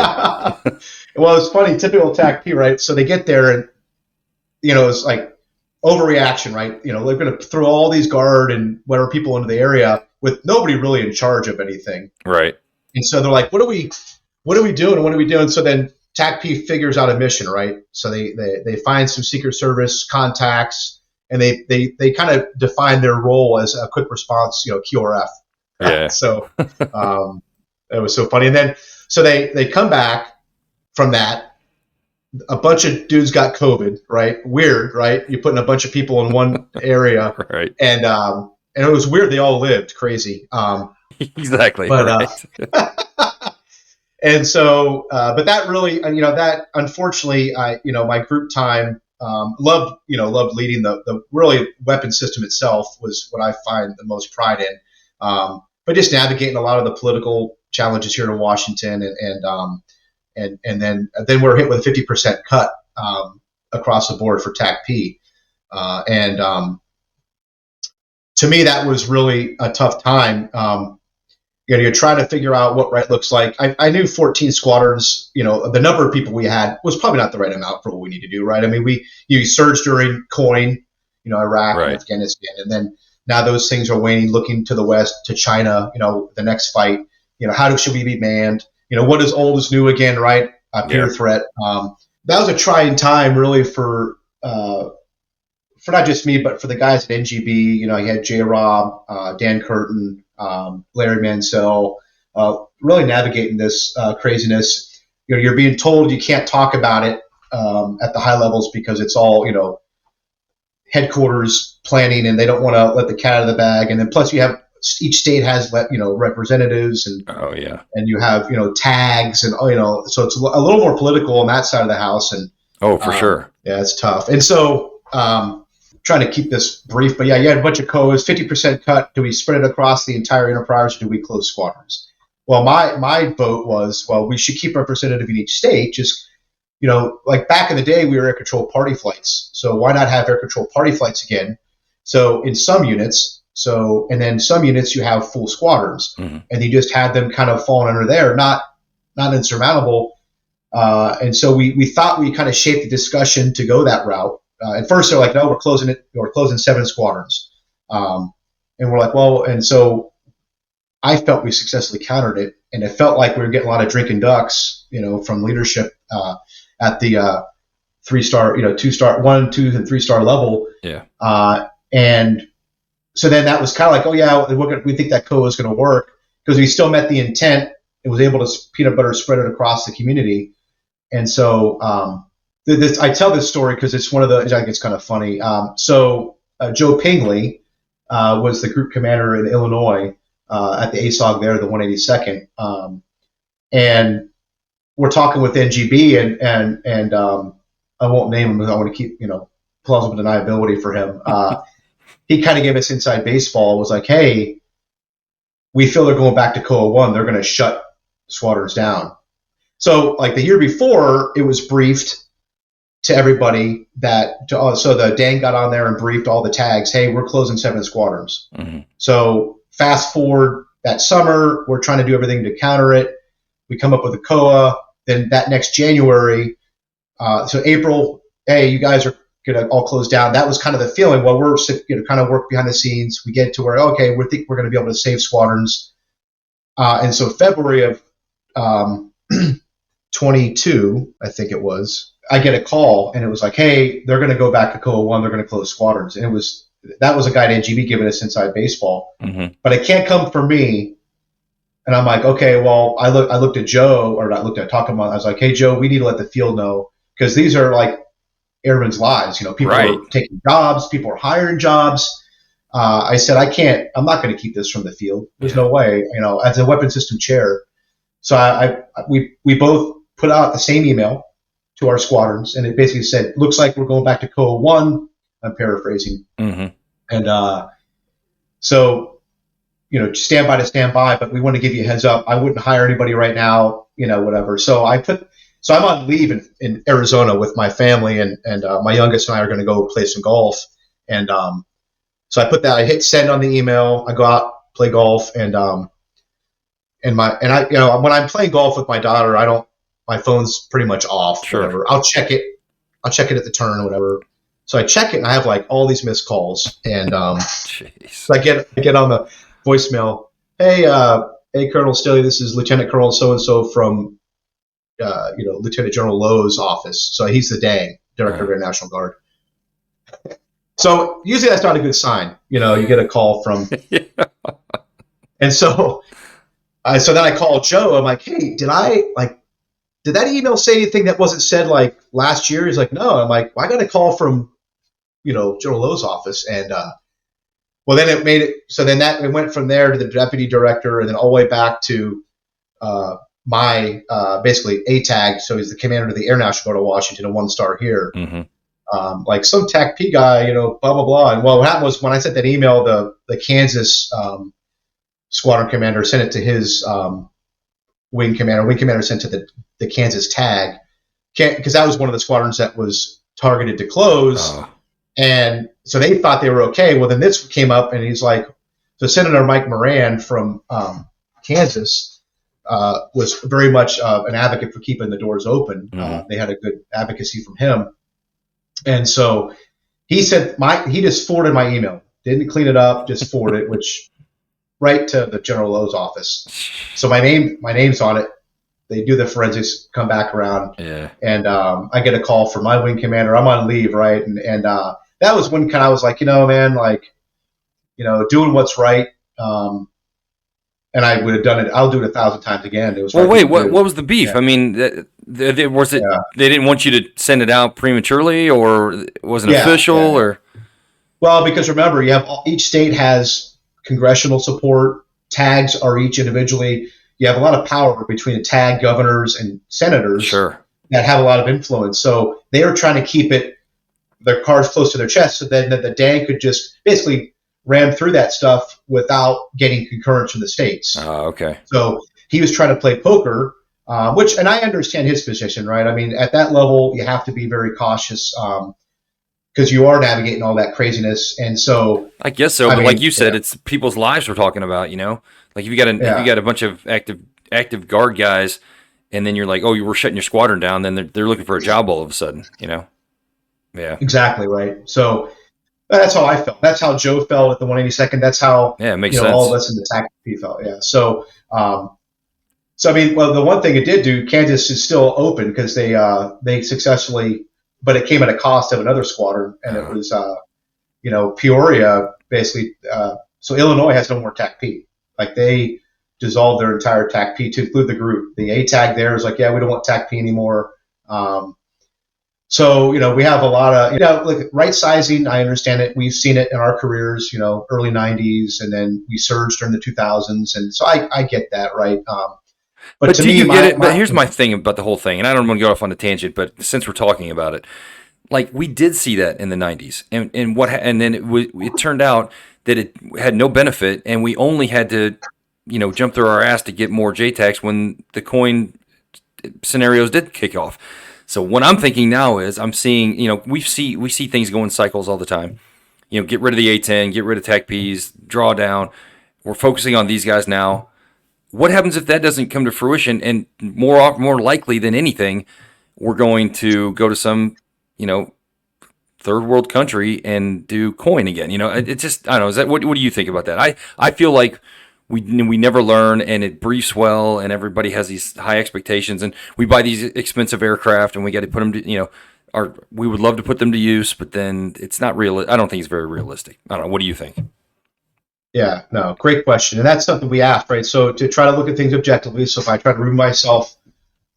Well, it's funny, typical TACP, right? So they get there, and it's like overreaction, right? They're going to throw all these guard and whatever people into the area with nobody really in charge of anything, right? And so they're like, "What are we doing? What are we doing?" So then TACP figures out a mission, right? So they find some Secret Service contacts, and they kind of define their role as a quick response, QRF. Yeah. So it was so funny. And then so they come back from that. A bunch of dudes got COVID, right? Weird, right? You're putting a bunch of people in one area, right? And it was weird. They all lived crazy. Exactly. But right. And so, but that really, that unfortunately, my group time loved leading the really weapon system itself was what I find the most pride in. But just navigating a lot of the political challenges here in Washington, and then we're hit with a 50% cut to me, that was really a tough time. You're trying to figure out what right looks like. I knew 14 squadrons, the number of people we had was probably not the right amount for what we need to do, right? I mean, you surged during COIN, Iraq and Right. Afghanistan, and then now those things are waning, looking to the west, to China, the next fight. Should we be manned? What is old is new again, right? Peer threat. That was a trying time, really, for not just me, but for the guys at NGB. You had J. Rob, Dan Curtin, Larry Mansell, really navigating this craziness. You're being told you can't talk about it at the high levels because it's all, headquarters planning, and they don't want to let the cat out of the bag. And then plus you have each state has representatives, and and you have tags, and so it's a little more political on that side of the house. And for sure, yeah, it's tough. And so trying to keep this brief, but yeah, you had a bunch of COAs, 50% cut. Do we spread it across the entire enterprise, or do we close squadrons? Well, my vote was, well, we should keep representative in each state. Just like back in the day, we were air control party flights. So why not have air control party flights again? So in some units, and then some units you have full squadrons, and you just have them kind of falling under there, not insurmountable. And so we thought we kind of shaped the discussion to go that route. At first, they're like, no, we're closing it. We're closing 7 squadrons. And we're like, well, and so I felt we successfully countered it, and it felt like we were getting a lot of drinking ducks, from leadership at the 3-star, 2-star, 1, 2, and 3-star level. Yeah. And so then that was kind of like, oh yeah, we think that COA is going to work, because we still met the intent. It was able to peanut butter spread it across the community. And so I tell this story because it's one of the, I think it's kind of funny. So Joe Pingley was the group commander in Illinois at the ASOG there, the 182nd. And we're talking with NGB, and I won't name him because I want to keep, plausible deniability for him. He kind of gave us inside baseball, was like, hey, we feel they're going back to COA 1. They're going to shut squadrons down. So like the year before, it was briefed to everybody so the Dan got on there and briefed all the tags, hey, we're closing 7 squadrons. So fast forward that summer, we're trying to do everything to counter it. We come up with a COA. Then that next January, so April, hey, you guys are going to all close down. That was kind of the feeling. Well, we're kind of work behind the scenes. We get to where, okay, we think we're going to be able to save squadrons. And so February of 22, I think it was, I get a call, and it was like, hey, they're going to go back to COA 1. They're going to close squadrons. And that was a guy at NGB giving us inside baseball. But it can't come from me. And I'm like, okay, well, I looked at Joe, or I talked to him. I was like, hey, Joe, we need to let the field know, because these are like airmen's lives. People are taking jobs, people are hiring jobs. I said, I'm not going to keep this from the field. There's no way, as a weapon system chair. So we both put out the same email to our squadrons, and it basically said, looks like we're going back to COA 1. I'm paraphrasing. And so, stand by, but we want to give you a heads up. I wouldn't hire anybody right now, whatever. So I'm on leave in Arizona with my family, and my youngest and I are going to go play some golf. And so I hit send on the email. I go out, play golf, and when I'm playing golf with my daughter, my phone's pretty much off. Sure. Whatever. I'll check it at the turn or whatever. So I check it, and I have like all these missed calls, and so I get on the voicemail. Hey, Colonel Stilli, this is Lieutenant Colonel so and so from Lieutenant General Lowe's office. So he's the DANG, Director of Air National Guard. So usually that's not a good sign. You get a call from, and so then I call Joe. I'm like, hey, did that email say anything that wasn't said like last year? He's like, no. I'm like, well, I got a call from, General Lowe's office, and well, then it made it. So then it went from there to the deputy director, and then all the way back to my basically ATAG. So he's the commander of the Air National Guard of Washington, a 1-star here. Like some TACP guy, blah blah blah. And well, what happened was when I sent that email, the Kansas squadron commander sent it to his wing commander. Wing commander sent to the Kansas TAG, because that was one of the squadrons that was targeted to close. And so they thought they were okay. Well, then this came up, and he's like, so Senator Mike Moran from Kansas was very much an advocate for keeping the doors open. Mm-hmm. They had a good advocacy from him. And so he said, he just forwarded my email, didn't clean it up, just forwarded it, which right to the General Lowe's office. So my name's on it. They do the forensics, come back around, and I get a call from my wing commander. I'm on leave, right? And that was when I was like, man, like, doing what's right. And I would have done it. I'll do it 1,000 times again. It was well. Wait, what was the beef? Yeah. I mean, was it they didn't want you to send it out prematurely, or it wasn't official, or? Well, because remember, you have each state has congressional support. Tags are each individually. You have a lot of power between the tag governors and senators that have a lot of influence. So they were trying to keep their cards close to their chest, so then the DANG could just basically ram through that stuff without getting concurrence from the states. Okay. So he was trying to play poker, and I understand his position, right? I mean, at that level, you have to be very cautious because you are navigating all that craziness. And so I guess so, but like you said, it's people's lives we're talking about, Like if you got a bunch of active guard guys, and then you're like, oh, you were shutting your squadron down, then they're looking for a job all of a sudden, Yeah. Exactly right. So that's how I felt. That's how Joe felt at the 182nd. That's how it makes sense. All of us in the TACP felt. Yeah. So I mean, well, the one thing it did do, Kansas is still open because they successfully, but it came at a cost of another squadron, and it was Peoria basically. So Illinois has no more TACP. Like they dissolved their entire TACP to include the group. The ATAG there is like, yeah, we don't want TACP anymore. So, we have a lot of, like right sizing. I understand it. We've seen it in our careers, early 90s, and then we surged during the 2000s. And so I get that, right? But to me, you get it? But here's my thing about the whole thing, and I don't want to go off on a tangent, but since we're talking about it, like we did see that in the 90s, and then it turned out that it had no benefit, and we only had to, jump through our ass to get more JTACs when the coin scenarios did kick off. So what I'm thinking now is I'm seeing, we see things go in cycles all the time. Get rid of the A10, get rid of TACPs, draw down. We're focusing on these guys now. What happens if that doesn't come to fruition? And more likely than anything, we're going to go to some, third world country and do coin again. It's just, I don't know. Is that what do you think about that? I feel like we never learn, and it briefs well, and everybody has these high expectations, and we buy these expensive aircraft, and we got to put them to, we would love to put them to use, but then it's not real. I don't think it's very realistic. I don't know. What do you think? Yeah, no, great question. And that's something we asked, right? So to try to look at things objectively. So if I try to remove myself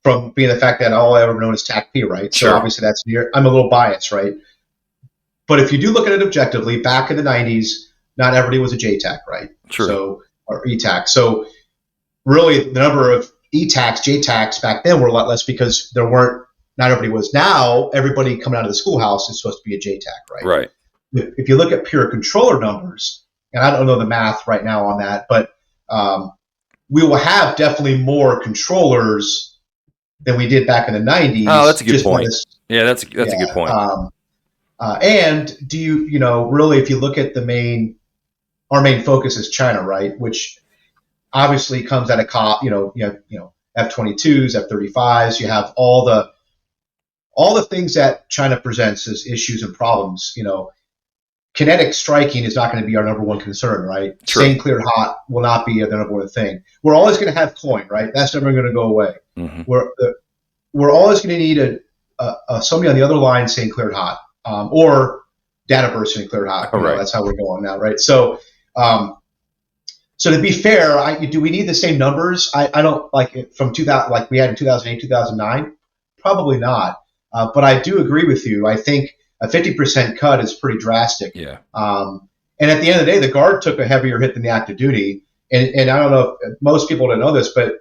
from being the fact that all I ever known is TACP, right? Sure. So obviously I'm a little biased, right? But if you do look at it objectively, back in the 90s, not everybody was a JTAC, right? True. So, or ETAC. So really the number of ETACs, JTACs back then were a lot less because not everybody was. Now everybody coming out of the schoolhouse is supposed to be a JTAC, right? Right. If you look at pure controller numbers, and I don't know the math right now on that, but we will have definitely more controllers than we did back in the 90s. Oh, that's a good point. That's a good point. And do you really, if you look at our main focus is China, right? Which obviously comes at a cost. You have F-22s, F-35s. You have all the things that China presents as issues and problems. Kinetic striking is not going to be our number one concern, right? True. Staying cleared hot will not be the number one thing. We're always going to have coin, right? That's never going to go away. Mm-hmm. We're always going to need somebody on the other line saying cleared hot, or data bursting and cleared hot. Right. That's how we're going now, right? So to be fair, do we need the same numbers? I don't like it from 2000, like we had in 2008, 2009. Probably not. But I do agree with you. I think a 50% cut is pretty drastic. Yeah. And at the end of the day, the Guard took a heavier hit than the active duty. And I don't know if most people don't know this, but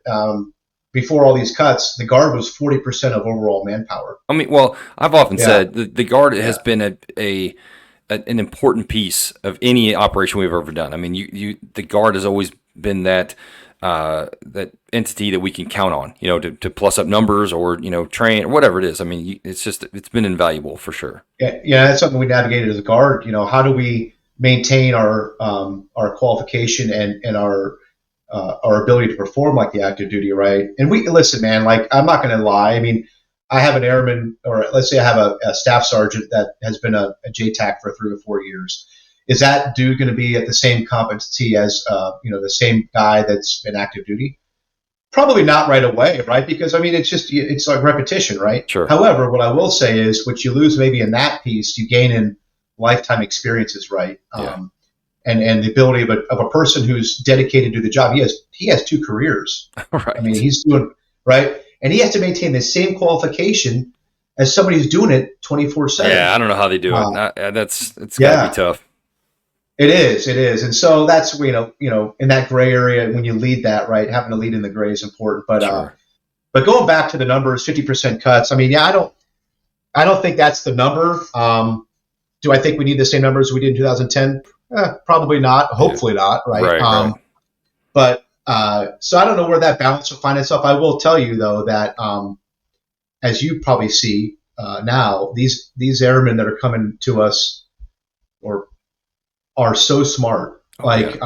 before all these cuts, the Guard was 40% of overall manpower. I mean, well, I've often said the Guard has been an important piece of any operation we've ever done. I mean, the Guard has always been that that entity that we can count on, to plus up numbers or, train or whatever it is. I mean, it's been invaluable for sure. Yeah, that's something we navigated as a guard. How do we maintain our qualification and our ability to perform like the active duty, right? And we listen, man. Like, I'm not going to lie. I mean, I have an airman, or let's say I have a staff sergeant that has been a JTAC for 3 or 4 years. Is that dude going to be at the same competency as the same guy that's been active duty? Probably not right away, right? Because I mean, it's like repetition, right? Sure. However, what I will say is, what you lose maybe in that piece, you gain in lifetime experiences, right? Yeah. And the ability of a person who's dedicated to the job. He has 2 careers. Right. I mean, he's doing right, and he has to maintain the same qualification as somebody who's doing it 24/7. Yeah, I don't know how they do it. It's yeah. got to be tough. It is, and so that's in that gray area when you lead that, right, having to lead in the gray is important. But Sure. But going back to the numbers, 50% cuts. I mean, yeah, I don't think that's the number. Do I think we need the same numbers we did in 2010? Probably not. Hopefully not. Right. Right. But so I don't know where that balance will find itself. I will tell you though that as you probably see now, these airmen that are coming to us or are so smart. Like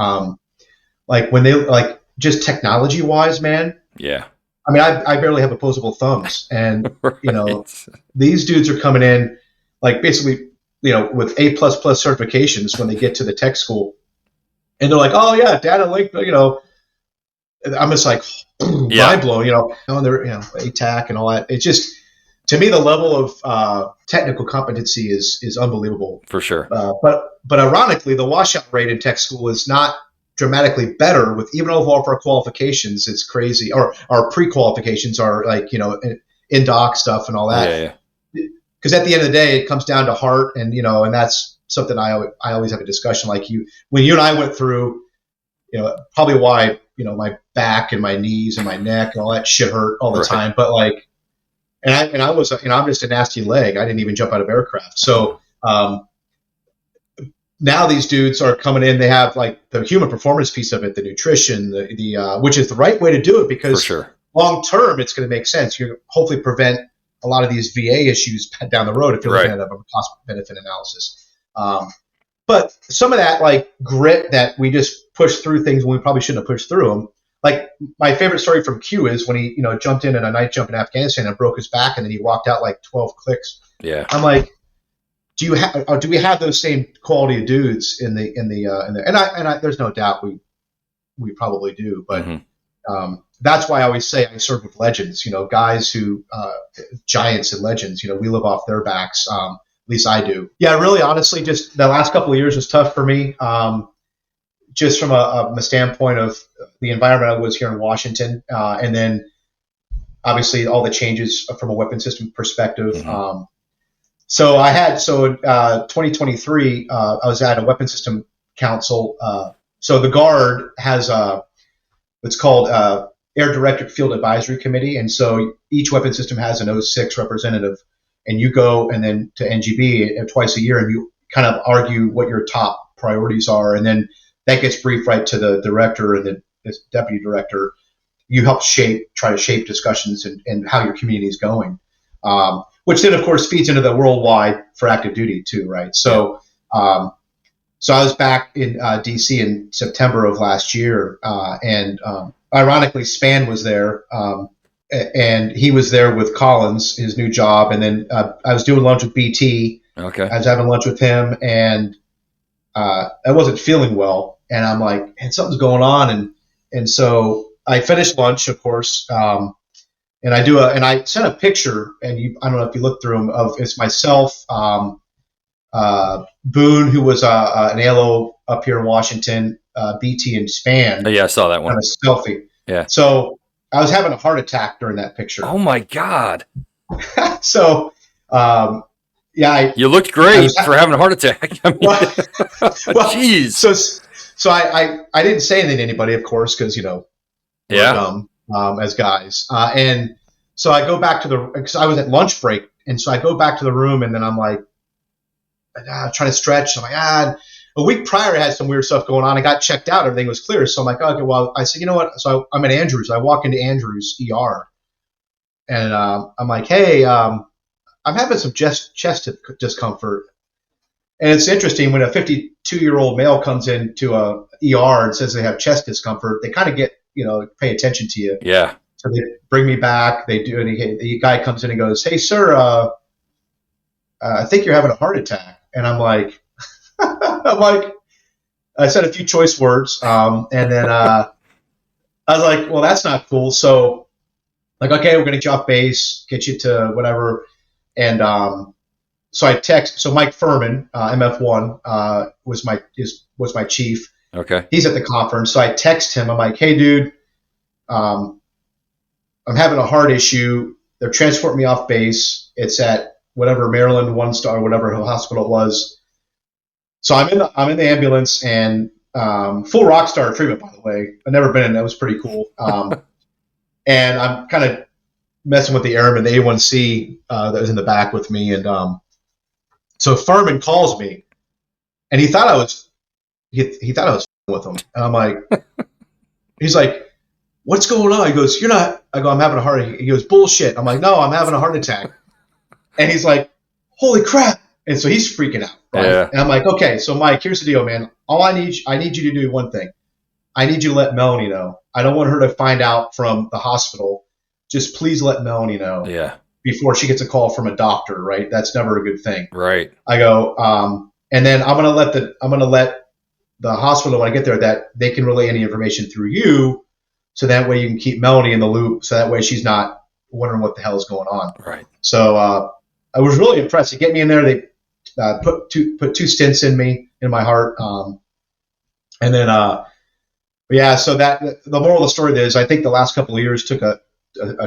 when they just technology wise, man. Yeah. I mean, I barely have opposable thumbs, and right. These dudes are coming in like basically with A++ certifications when they get to the tech school, and they're like, oh yeah, data link, I'm just like mind blown, and they're ATAC and all that. It's just, to me, the level of technical competency is unbelievable. For sure. But ironically, the washout rate in tech school is not dramatically better with even overall for our qualifications. It's crazy. Or our pre-qualifications are like, in doc stuff and all that. Yeah. Because at the end of the day, it comes down to heart, and and that's something I always have a discussion like when you and I went through, probably why my back and my knees and my neck and all that shit hurt all the time. But like, and I was I'm just a nasty leg. I didn't even jump out of aircraft. So now these dudes are coming in. They have like the human performance piece of it, the nutrition, the which is the right way to do it, because long term it's going to make sense. You hopefully prevent a lot of these VA issues down the road if you're looking at a cost benefit analysis. But some of that like grit that we just push through things when we probably shouldn't have pushed through them. Like my favorite story from Q is when he jumped in a night jump in Afghanistan and broke his back, and then he walked out like 12 clicks. Yeah. I'm like, do we have those same quality of dudes in the and I there's no doubt we probably do, but that's why I always say I serve with legends, guys who giants and legends, we live off their backs. At least I do. Yeah, really, honestly, just the last couple of years was tough for me. Just from a standpoint of the environment I was here in Washington, and then obviously all the changes from a weapon system perspective. So in 2023, I was at a weapon system council. So the Guard has what's called Air Directorate Field Advisory Committee, and so each weapon system has an 06 representative, and you go and then to NGB twice a year, and you kind of argue what your top priorities are, and then that gets briefed right to the director and the deputy director. You help try to shape discussions and how your community is going, which then of course feeds into the worldwide for active duty too, right? So, so I was back in DC in September of last year, and ironically, Span was there, and he was there with Collins, his new job, and then I was doing lunch with BT. Okay. I was having lunch with him, and I wasn't feeling well, and I'm like, and something's going on, and so I finished lunch, of course, and I sent a picture, and I don't know if you looked through them, of it's myself, Boone, who was an ALO up here in Washington, BT and Span. Yeah, I saw that one. On a selfie. Yeah. So I was having a heart attack during that picture. Oh my God. So, yeah. You looked great for having a heart attack. I mean, well, jeez. So I didn't say anything to anybody, of course, because we're dumb as guys. And so I go back because I was at lunch break, and so I go back to the room, and then I'm like, trying to stretch. I'm like, a week prior, I had some weird stuff going on. I got checked out. Everything was clear. So I'm like, okay, well, I said, you know what? So I'm at Andrews. I walk into Andrews ER, and I'm like, hey, I'm having some chest discomfort. And it's interesting when a 52-year-old male comes into a ER and says they have chest discomfort, they kind of get, pay attention to you. Yeah. So they bring me back. They do, and the guy comes in and goes, hey, sir, I think you're having a heart attack. And I'm like, I said a few choice words. And then I was like, well, that's not cool. So like, okay, we're going to get you off base, get you to whatever. And so I text. So Mike Furman, MF1, was my chief. Okay. He's at the conference. So I text him. I'm like, hey, dude, I'm having a heart issue. They're transporting me off base. It's at whatever Maryland 1-star, whatever hospital it was. So I'm in the ambulance, and full rock star treatment, by the way. I've never been in. That was pretty cool. And I'm kind of messing with the airman, the A1C that was in the back with me, and so Furman calls me, and he thought I was with him, and I'm like, he's like, what's going on? He goes, you're not. I go, I'm having a heart attack. He goes, bullshit. I'm like, no, I'm having a heart attack. And he's like, holy crap. And so he's freaking out. Right? Yeah. And I'm like, okay, so Mike, here's the deal, man. All I need you to do one thing. I need you to let Melanie know. I don't want her to find out from the hospital. Just please let Melanie know. Yeah. Before she gets a call from a doctor, right? That's never a good thing. Right. I go, and then I'm gonna let the hospital, when I get there, that they can relay any information through you, so that way you can keep Melanie in the loop, so that way she's not wondering what the hell is going on. Right. So I was really impressed. To get me in there, they put two stents in my heart, and then yeah. So that the moral of the story is, I think the last couple of years took a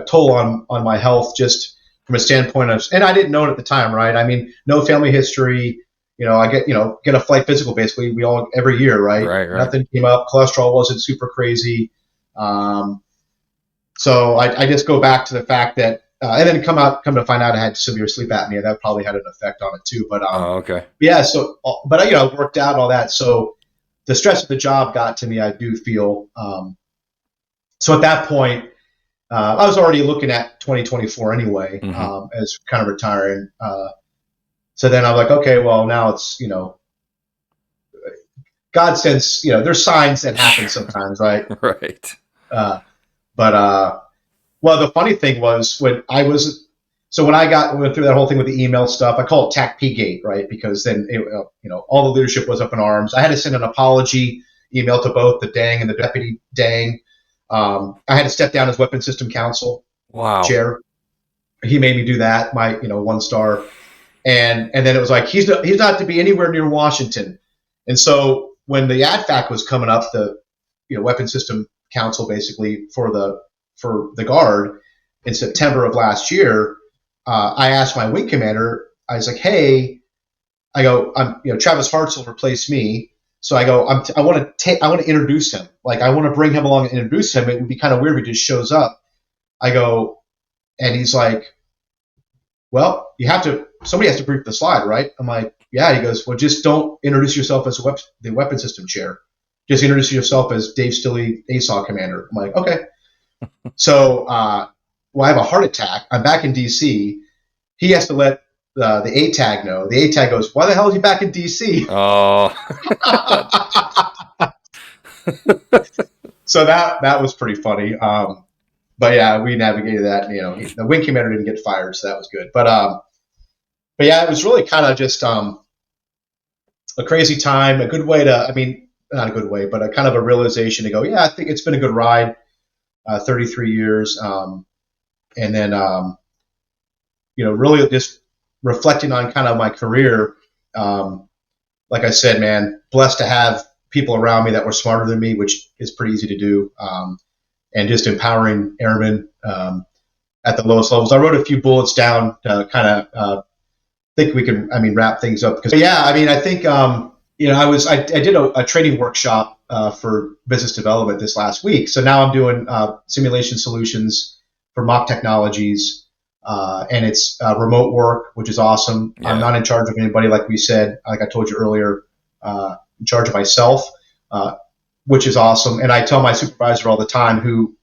toll on my health, just from a standpoint of, and I didn't know it at the time, right? I mean, no family history. I get a flight physical basically. We all every year, right? Right. Nothing came up. Cholesterol wasn't super crazy. So I just go back to the fact that, and then come to find out I had severe sleep apnea. That probably had an effect on it too. But okay. Yeah. So, but I worked out all that. So the stress of the job got to me, I do feel. So at that point, I was already looking at 2024 anyway, as kind of retiring. So then I'm like, okay, well now it's, God sends, there's signs that happen sometimes, right? Right. Well, the funny thing was when I went through that whole thing with the email stuff, I call it TACP Gate, right? Because then, all the leadership was up in arms. I had to send an apology email to both the Dang and the Deputy Dang. I had to step down as Weapons System Council chair. He made me do that, my 1-star. And then it was like, he's not to be anywhere near Washington. And so when the ADFAC was coming up, the Weapons System Council basically for the Guard in September of last year, I asked my wing commander, I was like, hey, Travis Hartzell replaced me. So I go, I want to introduce him. Like, I want to bring him along and introduce him. It would be kind of weird if he just shows up. I go, and he's like, well, somebody has to brief the slide, right? I'm like, yeah. He goes, well, just don't introduce yourself as the weapon system chair. Just introduce yourself as Dave Stilli, ASAW commander. I'm like, okay. So, I have a heart attack. I'm back in DC. He has to let the ATAG know. The ATAG goes, why the hell is he back in DC? Oh. So that was pretty funny. But yeah, we navigated that. The wing commander didn't get fired, so that was good. But yeah, it was really kind of just a crazy time, a good way to, not a good way, but a kind of a realization to go, yeah, I think it's been a good ride, 33 years. And then, really just reflecting on kind of my career. Like I said, man, blessed to have people around me that were smarter than me, which is pretty easy to do. And just empowering airmen at the lowest levels. I wrote a few bullets down to kind of think we can, wrap things up. Because yeah, I think I did a training workshop for business development this last week. So now I'm doing simulation solutions for mock technologies, and it's remote work, which is awesome. Yeah. I'm not in charge of anybody, like we said, like I told you earlier. in charge of myself, which is awesome. And I tell my supervisor all the time, who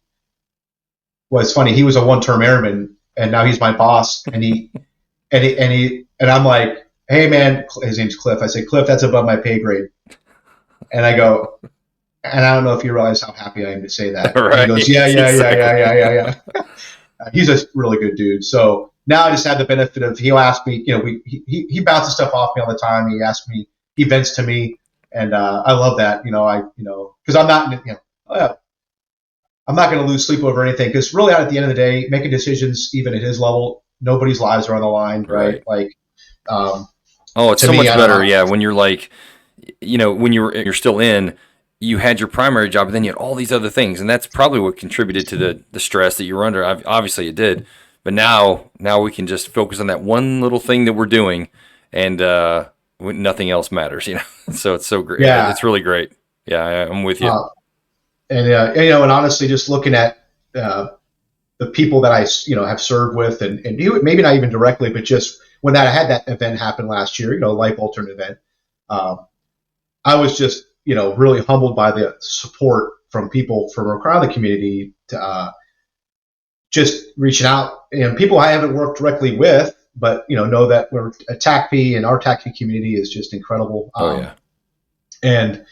was funny. He was a one-term airman, and now he's my boss. And I'm like, hey man, his name's Cliff. I say, Cliff, that's above my pay grade. And I go, and I don't know if you realize how happy I am to say that. Right. And he goes, yeah. He's a really good dude. So now I just have the benefit of, he'll ask me, he bounces stuff off me all the time. He asks me, he vents to me, and I love that. Because I'm not, I'm not going to lose sleep over anything. Because really, at the end of the day, making decisions, even at his level, nobody's lives are on the line, right? Like, it's so much better, yeah. When you're like, when you're still in, you had your primary job, and then you had all these other things, and that's probably what contributed to the stress that you were under. Obviously, it did, but now we can just focus on that one little thing that we're doing, and nothing else matters, So it's so great. Yeah, it's really great. Yeah, I'm with you. And honestly, just looking at the people that I have served with, and maybe not even directly, but just when I had that event happen last year, life altering event, I was just really humbled by the support from people from around the community to just reaching out, and people I haven't worked directly with, but know that we're a TACP, and our TACP community is just incredible. And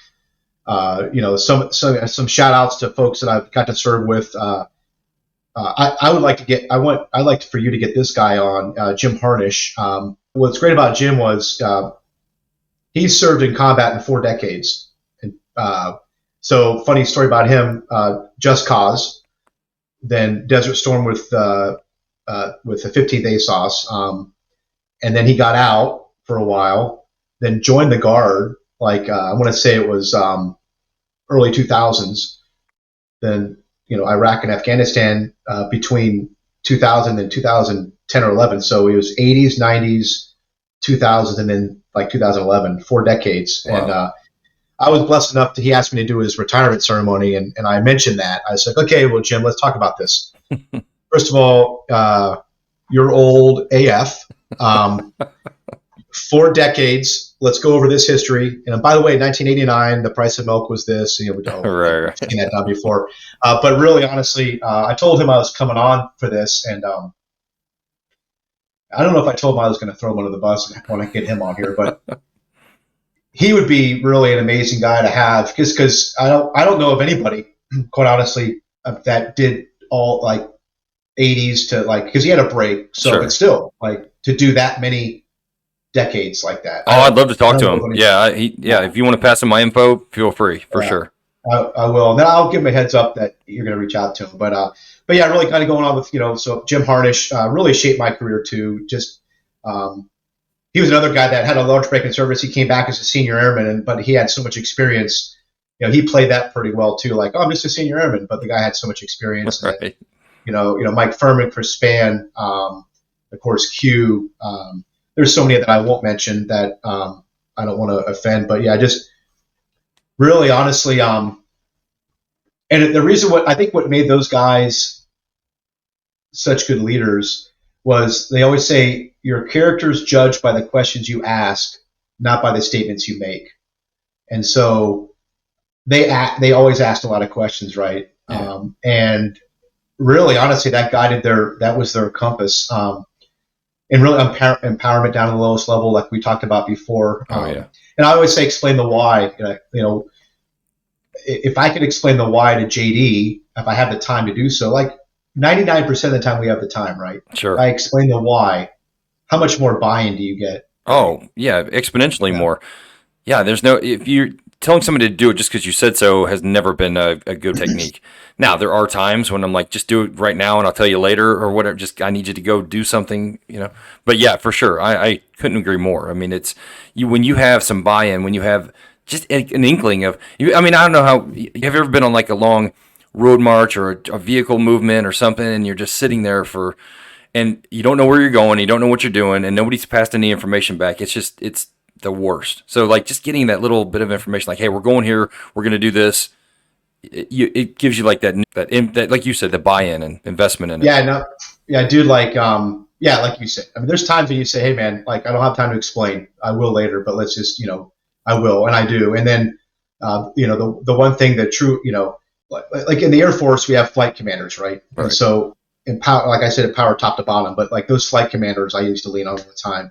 some shout outs to folks that I've got to serve with. I would like to get, I'd like for you to get this guy on, Jim Harnish. What's great about Jim was he served in combat in 4 decades. And so funny story about him, Just Cause, then Desert Storm with the 15th ASOS. And then he got out for a while, then joined the Guard, like I want to say it was early 2000s. Then Iraq and Afghanistan between 2000 and 2010 or 11. So it was 80s, 90s, 2000s, and then like 2011, 4 decades. Wow. And I was blessed enough that he asked me to do his retirement ceremony, and I mentioned that. I was like, okay, well, Jim, let's talk about this. First of all, you're old AF. 4 decades. Let's go over this history. And by the way, 1989, the price of milk was this. We've seen that done before. But really, honestly, I told him I was coming on for this, and I don't know if I told him I was going to throw him under the bus and want to get him on here, but he would be really an amazing guy to have, because I don't know of anybody, quite honestly, that did all like 80s to because he had a break, so but still to do that many decades like that. I'd love to talk to him. If you want to pass him my info, feel free, for sure. I will. And then I'll give him a heads up that you're going to reach out to him. But yeah, really kind of going on with, so Jim Harnish really shaped my career too. Just he was another guy that had a large break in service. He came back as a senior airman, but he had so much experience. He played that pretty well too. Like, I'm just a senior airman, but the guy had so much experience. Right. And, Mike Furman, Chris Spann, of course, Q. There's so many that I won't mention that I don't want to offend, but yeah, just really honestly, and the reason what made those guys such good leaders was they always say your character's judged by the questions you ask, not by the statements you make. And so they always asked a lot of questions, right? Yeah. And really, honestly, that was their compass. And really empowerment down to the lowest level, like we talked about before. And I always say, explain the why. If I could explain the why to JD, if I have the time to do so, 99% of the time we have the time, right? Sure. If I explain the why, how much more buy-in do you get? Oh, yeah, exponentially more. Yeah, if you're telling somebody to do it just because you said so has never been a good technique. Now, there are times when I'm like, just do it right now and I'll tell you later or whatever. Just, I need you to go do something, But yeah, for sure. I couldn't agree more. I mean, it's when you have some buy-in, when you have just an inkling of, I don't know have you ever been on a long road march or a vehicle movement or something, and you're just sitting there and you don't know where you're going, you don't know what you're doing, and nobody's passed any information back. It's the worst. So just getting that little bit of information, hey, we're going here, we're going to do this. It gives you that like you said, the buy-in and investment in it. Yeah, dude. Like you said, there's times when you say, hey man, I don't have time to explain. I will later, but let's just, I will, and I do. And then, the one thing that true, like in the Air Force, we have flight commanders, right? And so in power, like I said, in power top to bottom, but like those flight commanders, I used to lean on all the time.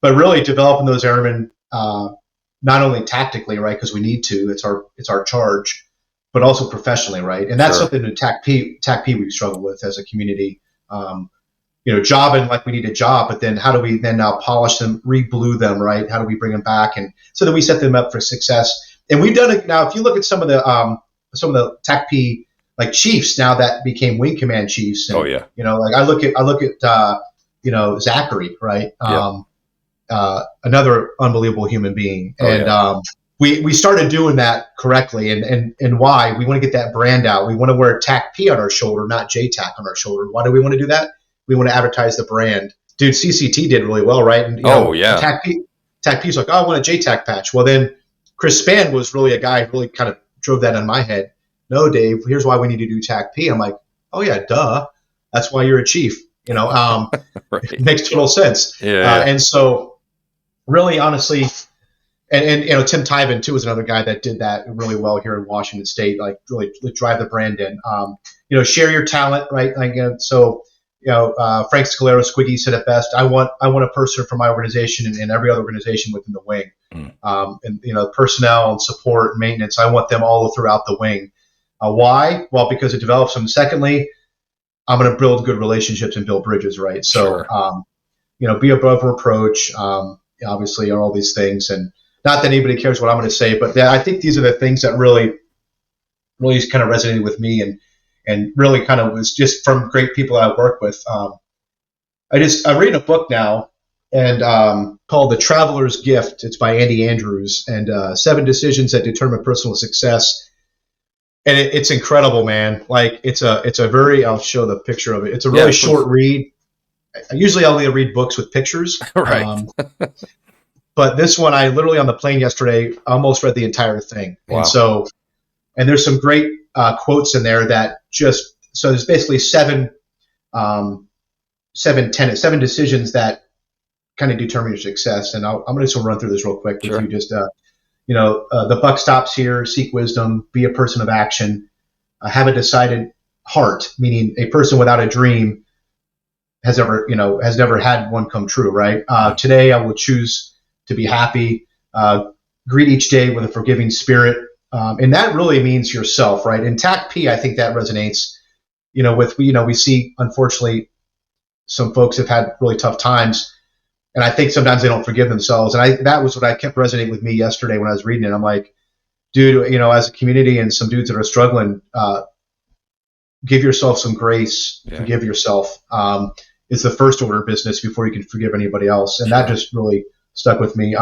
But really developing those airmen, not only tactically, right, because we need to, it's our charge, but also professionally, right? And that's something that TACP we struggle with as a community. Jobbing like we need a job, but then how do we then now polish them, re-blue them, right? How do we bring them back, and so that we set them up for success? And we've done it now. If you look at some of the TACP like chiefs now that became wing command chiefs, and, like I look at Zachary, right? Another unbelievable human being, we started doing that correctly, and why? We want to get that brand out. We want to wear TACP on our shoulder, not JTAC on our shoulder. Why do we want to do that? We want to advertise the brand. Dude, CCT did really well, right? And, TACP's like, I want a JTAC patch. Well, then Chris Spann was really a guy who really kind of drove that in my head. No, Dave, here's why we need to do TACP. I'm like, oh, yeah, duh. That's why you're a chief. It makes total sense. And so really, honestly, and Tim Tyven, too, was another guy that did that really well here in Washington State, like really drive the brand in. Share your talent, right? Frank Scalero, Squiggy said it best. I want a person from my organization and every other organization within the wing, personnel and support and maintenance. I want them all throughout the wing. Why? Well, because it develops them. Secondly, I'm going to build good relationships and build bridges, right? So, be above reproach. Obviously, are all these things, and not that anybody cares what I'm going to say, but I think these are the things that really kind of resonated with me, and really kind of was just from great people I work with. I'm reading a book now, and called The Traveler's Gift. It's by Andy Andrews, and 7 Decisions That Determine Personal Success. And it's incredible, man. Like it's a very, I'll show the picture of it. It's a really short read. Usually I'll read books with pictures. Right. But this one, I literally on the plane yesterday, almost read the entire thing. Wow. And there's some great quotes in there that so there's basically 7 decisions that kind of determine your success. And I'm going to just run through this real quick with you. Just, the buck stops here, seek wisdom, be a person of action, have a decided heart, meaning a person without a dream has never had one come true, right? Today I will choose to be happy, greet each day with a forgiving spirit. And that really means yourself, right? In TACP, I think that resonates, we see, unfortunately, some folks have had really tough times. And I think sometimes they don't forgive themselves. And that was what I kept resonating with me yesterday when I was reading it. I'm like, dude, as a community and some dudes that are struggling, give yourself some grace, forgive yourself. It's the first order of business before you can forgive anybody else. And that just really stuck with me.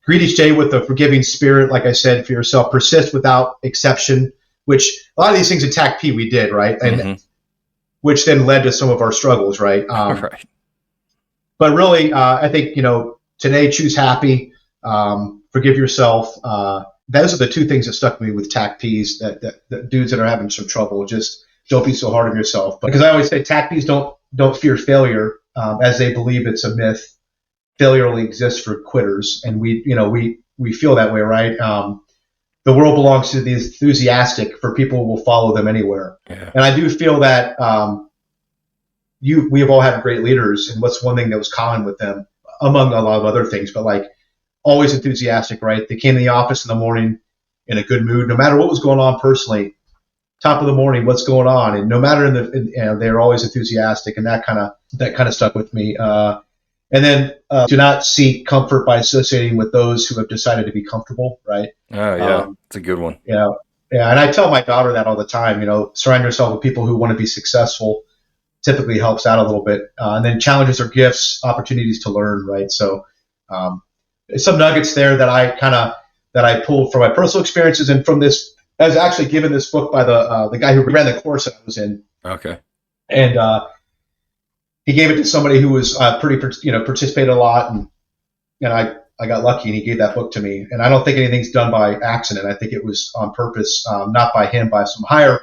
Greet each day with a forgiving spirit, like I said, for yourself. Persist without exception, which a lot of these things in TACP we did, right? And which then led to some of our struggles, right? Right. But really, I think, today choose happy, forgive yourself. Those are the 2 things that stuck with me with TACPs, that dudes that are having some trouble, just don't be so hard on yourself. Because I always say TACPs don't fear failure, as they believe it's a myth. Failure only exists for quitters, and we feel that way, right? The world belongs to the enthusiastic, for people who will follow them anywhere. Yeah. And I do feel that we have all had great leaders, and what's one thing that was common with them, among a lot of other things, but like always enthusiastic, right? They came to the office in the morning in a good mood, no matter what was going on personally. Top of the morning, what's going on, and no matter they're always enthusiastic, and that kind of stuck with me. And then do not seek comfort by associating with those who have decided to be comfortable, right? Oh, yeah. It's a good one. Yeah. And I tell my daughter that all the time, surround yourself with people who want to be successful. Typically helps out a little bit. And then challenges are gifts, opportunities to learn, right? So some nuggets there that I pulled from my personal experiences and from this. I was actually given this book by the guy who ran the course that I was in. Okay. And he gave it to somebody who was participated a lot, and I got lucky, and he gave that book to me. And I don't think anything's done by accident. I think it was on purpose, not by him, by some higher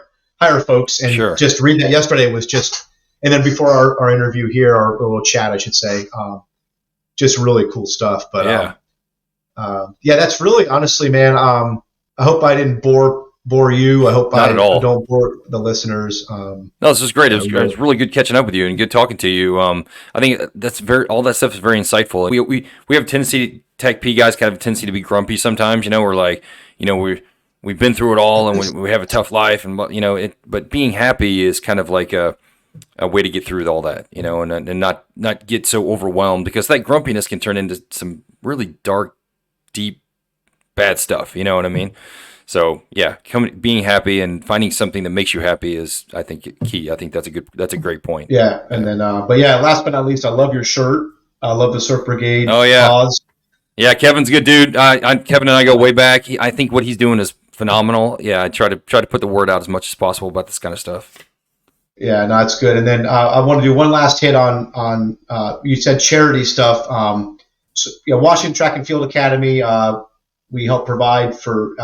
folks. And just reading that yesterday was just, and then before our interview here, our little chat, I should say, just really cool stuff. But Yeah, that's really honestly, man. I hope I didn't bore you. I hope Not at I all. don't bore the listeners. No, this is great. Yeah, It was really good catching up with you and good talking to you. I think that's all that stuff is very insightful. We have a tendency, Tech P guys kind of have a tendency to be grumpy sometimes. We're like, we've been through it all and we have a tough life, and but being happy is kind of like a way to get through all that, and not get so overwhelmed, because that grumpiness can turn into some really dark, deep, bad stuff. You know what I mean? So yeah, being happy and finding something that makes you happy is, I think, key. I think that's a great point. yeah, and Yeah. then, but yeah, last but not least, I love your shirt. I love the Surf Oh Brigade yeah, cause. yeah. Kevin's a good dude. Kevin and I go way back. I think what he's doing is phenomenal. Yeah, I try to put the word out as much as possible about this kind of stuff. Yeah, no, it's good. And then I want to do one last hit on you said charity stuff. So, Washington Track and Field Academy. We help provide for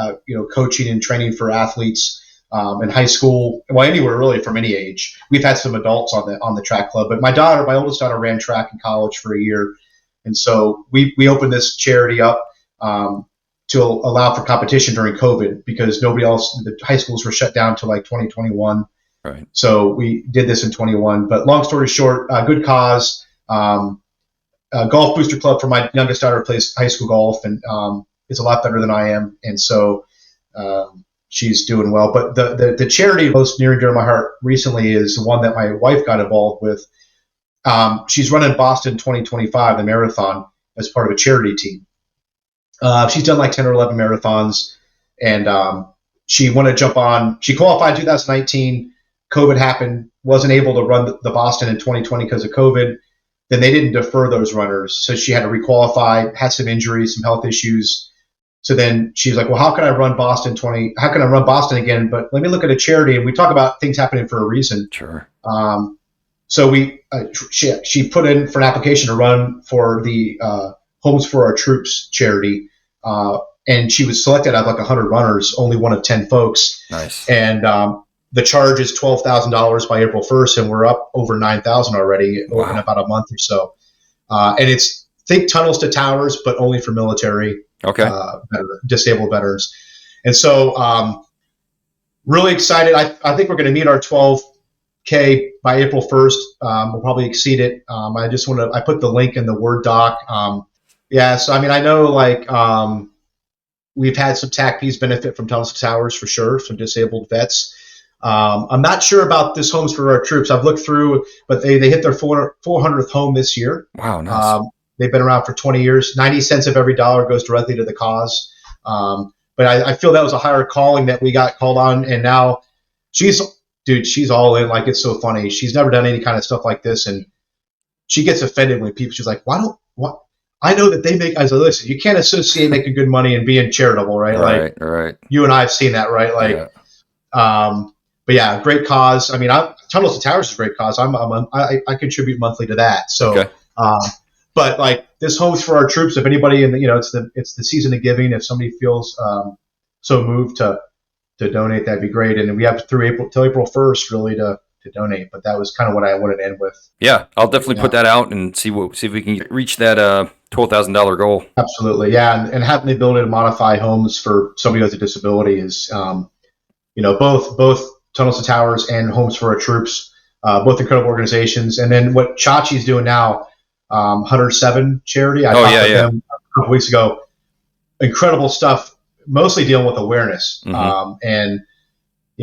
coaching and training for athletes in high school, well, anywhere really from any age. We've had some adults on the track club, but my oldest daughter, ran track in college for a year, and so we opened this charity up to allow for competition during COVID, because nobody else, the high schools were shut down till like 2021. Right. So we did this in 21. But long story short, good cause. Golf Booster Club for my youngest daughter plays high school golf and is a lot better than I am, and so she's doing well. But the charity most near and dear to my heart recently is the one that my wife got involved with. She's running Boston 2025, the marathon, as part of a charity team. She's done like 10 or 11 marathons, and she wanted to jump on. She qualified in 2019. COVID happened, wasn't able to run the Boston in 2020 because of COVID. Then they didn't defer those runners, so she had to requalify, had some injuries, some health issues. So then she was like, well, how can I run Boston again? But let me look at a charity. And we talk about things happening for a reason. Sure. So she put in for an application to run for the Homes for Our Troops charity. And she was selected out of like 100 runners, only one of 10 folks. Nice. And the charge is $12,000 by April 1st, and we're up over 9,000 already in about a month or so. And it's, think tunnels to towers, but only for military, disabled veterans. And so really excited. I think we're going to meet our 12K by April 1st. We'll probably exceed it. I put the link in the Word doc. So, I mean, I know we've had some TACPs benefit from tunnels to towers for sure, some disabled vets. I'm not sure about this Homes for Our Troops. I've looked through, but they hit their 400th home this year. Wow, nice. They've been around for 20 years. 90 cents of every dollar goes directly to the cause. But I feel that was a higher calling that we got called on. And now she's all in. Like, it's so funny. She's never done any kind of stuff like this. And she gets offended when she's like, what? I know that they make, as a listen, you can't associate making good money and being charitable, right? Right. You and I have seen that, right? But yeah, great cause. I mean, Tunnels to Towers is a great cause. I contribute monthly to that. So, but like this Homes for Our Troops, if anybody it's the season of giving. If somebody feels so moved to donate, that'd be great. And we have till April 1st really to donate. But that was kind of what I wanted to end with. Yeah, I'll definitely put that out and see if we can reach that $12,000 goal. Absolutely, yeah. And having the ability to modify homes for somebody who has a disability is, both Tunnels to Towers and Homes for Our Troops, both incredible organizations. And then what Chachi's doing now, 107 charity. I talked to them a couple weeks ago. Incredible stuff, mostly dealing with awareness. Mm-hmm. And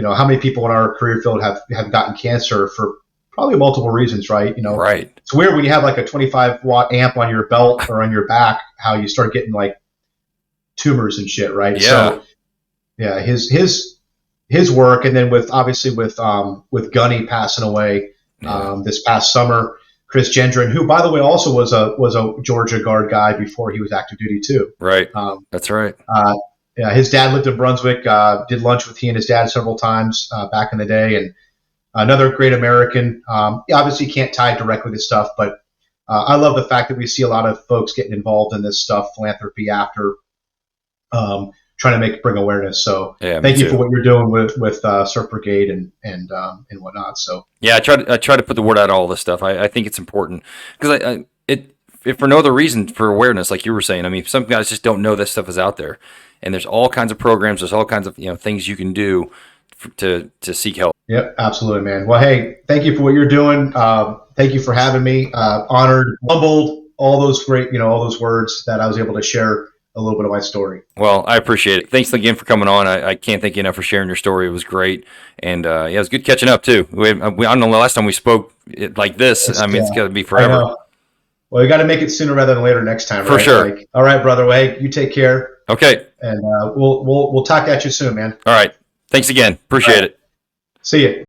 how many people in our career field have gotten cancer for probably multiple reasons, right? Right. It's weird when you have like a 25-watt amp on your belt or on your back, how you start getting like tumors and shit, right? Yeah. So yeah, his work, and then with Gunny passing away this past summer, Chris Gendron, who by the way also was a Georgia Guard guy before he was active duty too. Right. That's right. Yeah, his dad lived in Brunswick. Did lunch with he and his dad several times back in the day, and another great American. Obviously, can't tie directly to stuff, but I love the fact that we see a lot of folks getting involved in this stuff, philanthropy after. Trying to bring awareness. So thank you for what you're doing with Surf Brigade and whatnot. So yeah, I try to put the word out on all this stuff. I think it's important because if for no other reason, for awareness, like you were saying. I mean, some guys just don't know this stuff is out there, and there's all kinds of programs, there's all kinds of things you can do to seek help. Yep, absolutely, man. Well, hey, thank you for what you're doing. Thank you for having me. Honored, humbled, all those great, all those words that I was able to share a little bit of my story. Well, I appreciate it. Thanks again for coming on. I can't thank you enough for sharing your story. It was great, and yeah, it was good catching up too. I don't know the last time we spoke like this. It's got to be forever. I know. Well, we got to make it sooner rather than later next time, for right? sure. All right, brother. Well, hey, you take care. Okay. And we'll talk at you soon, man. All right. Thanks again. Appreciate it. See you.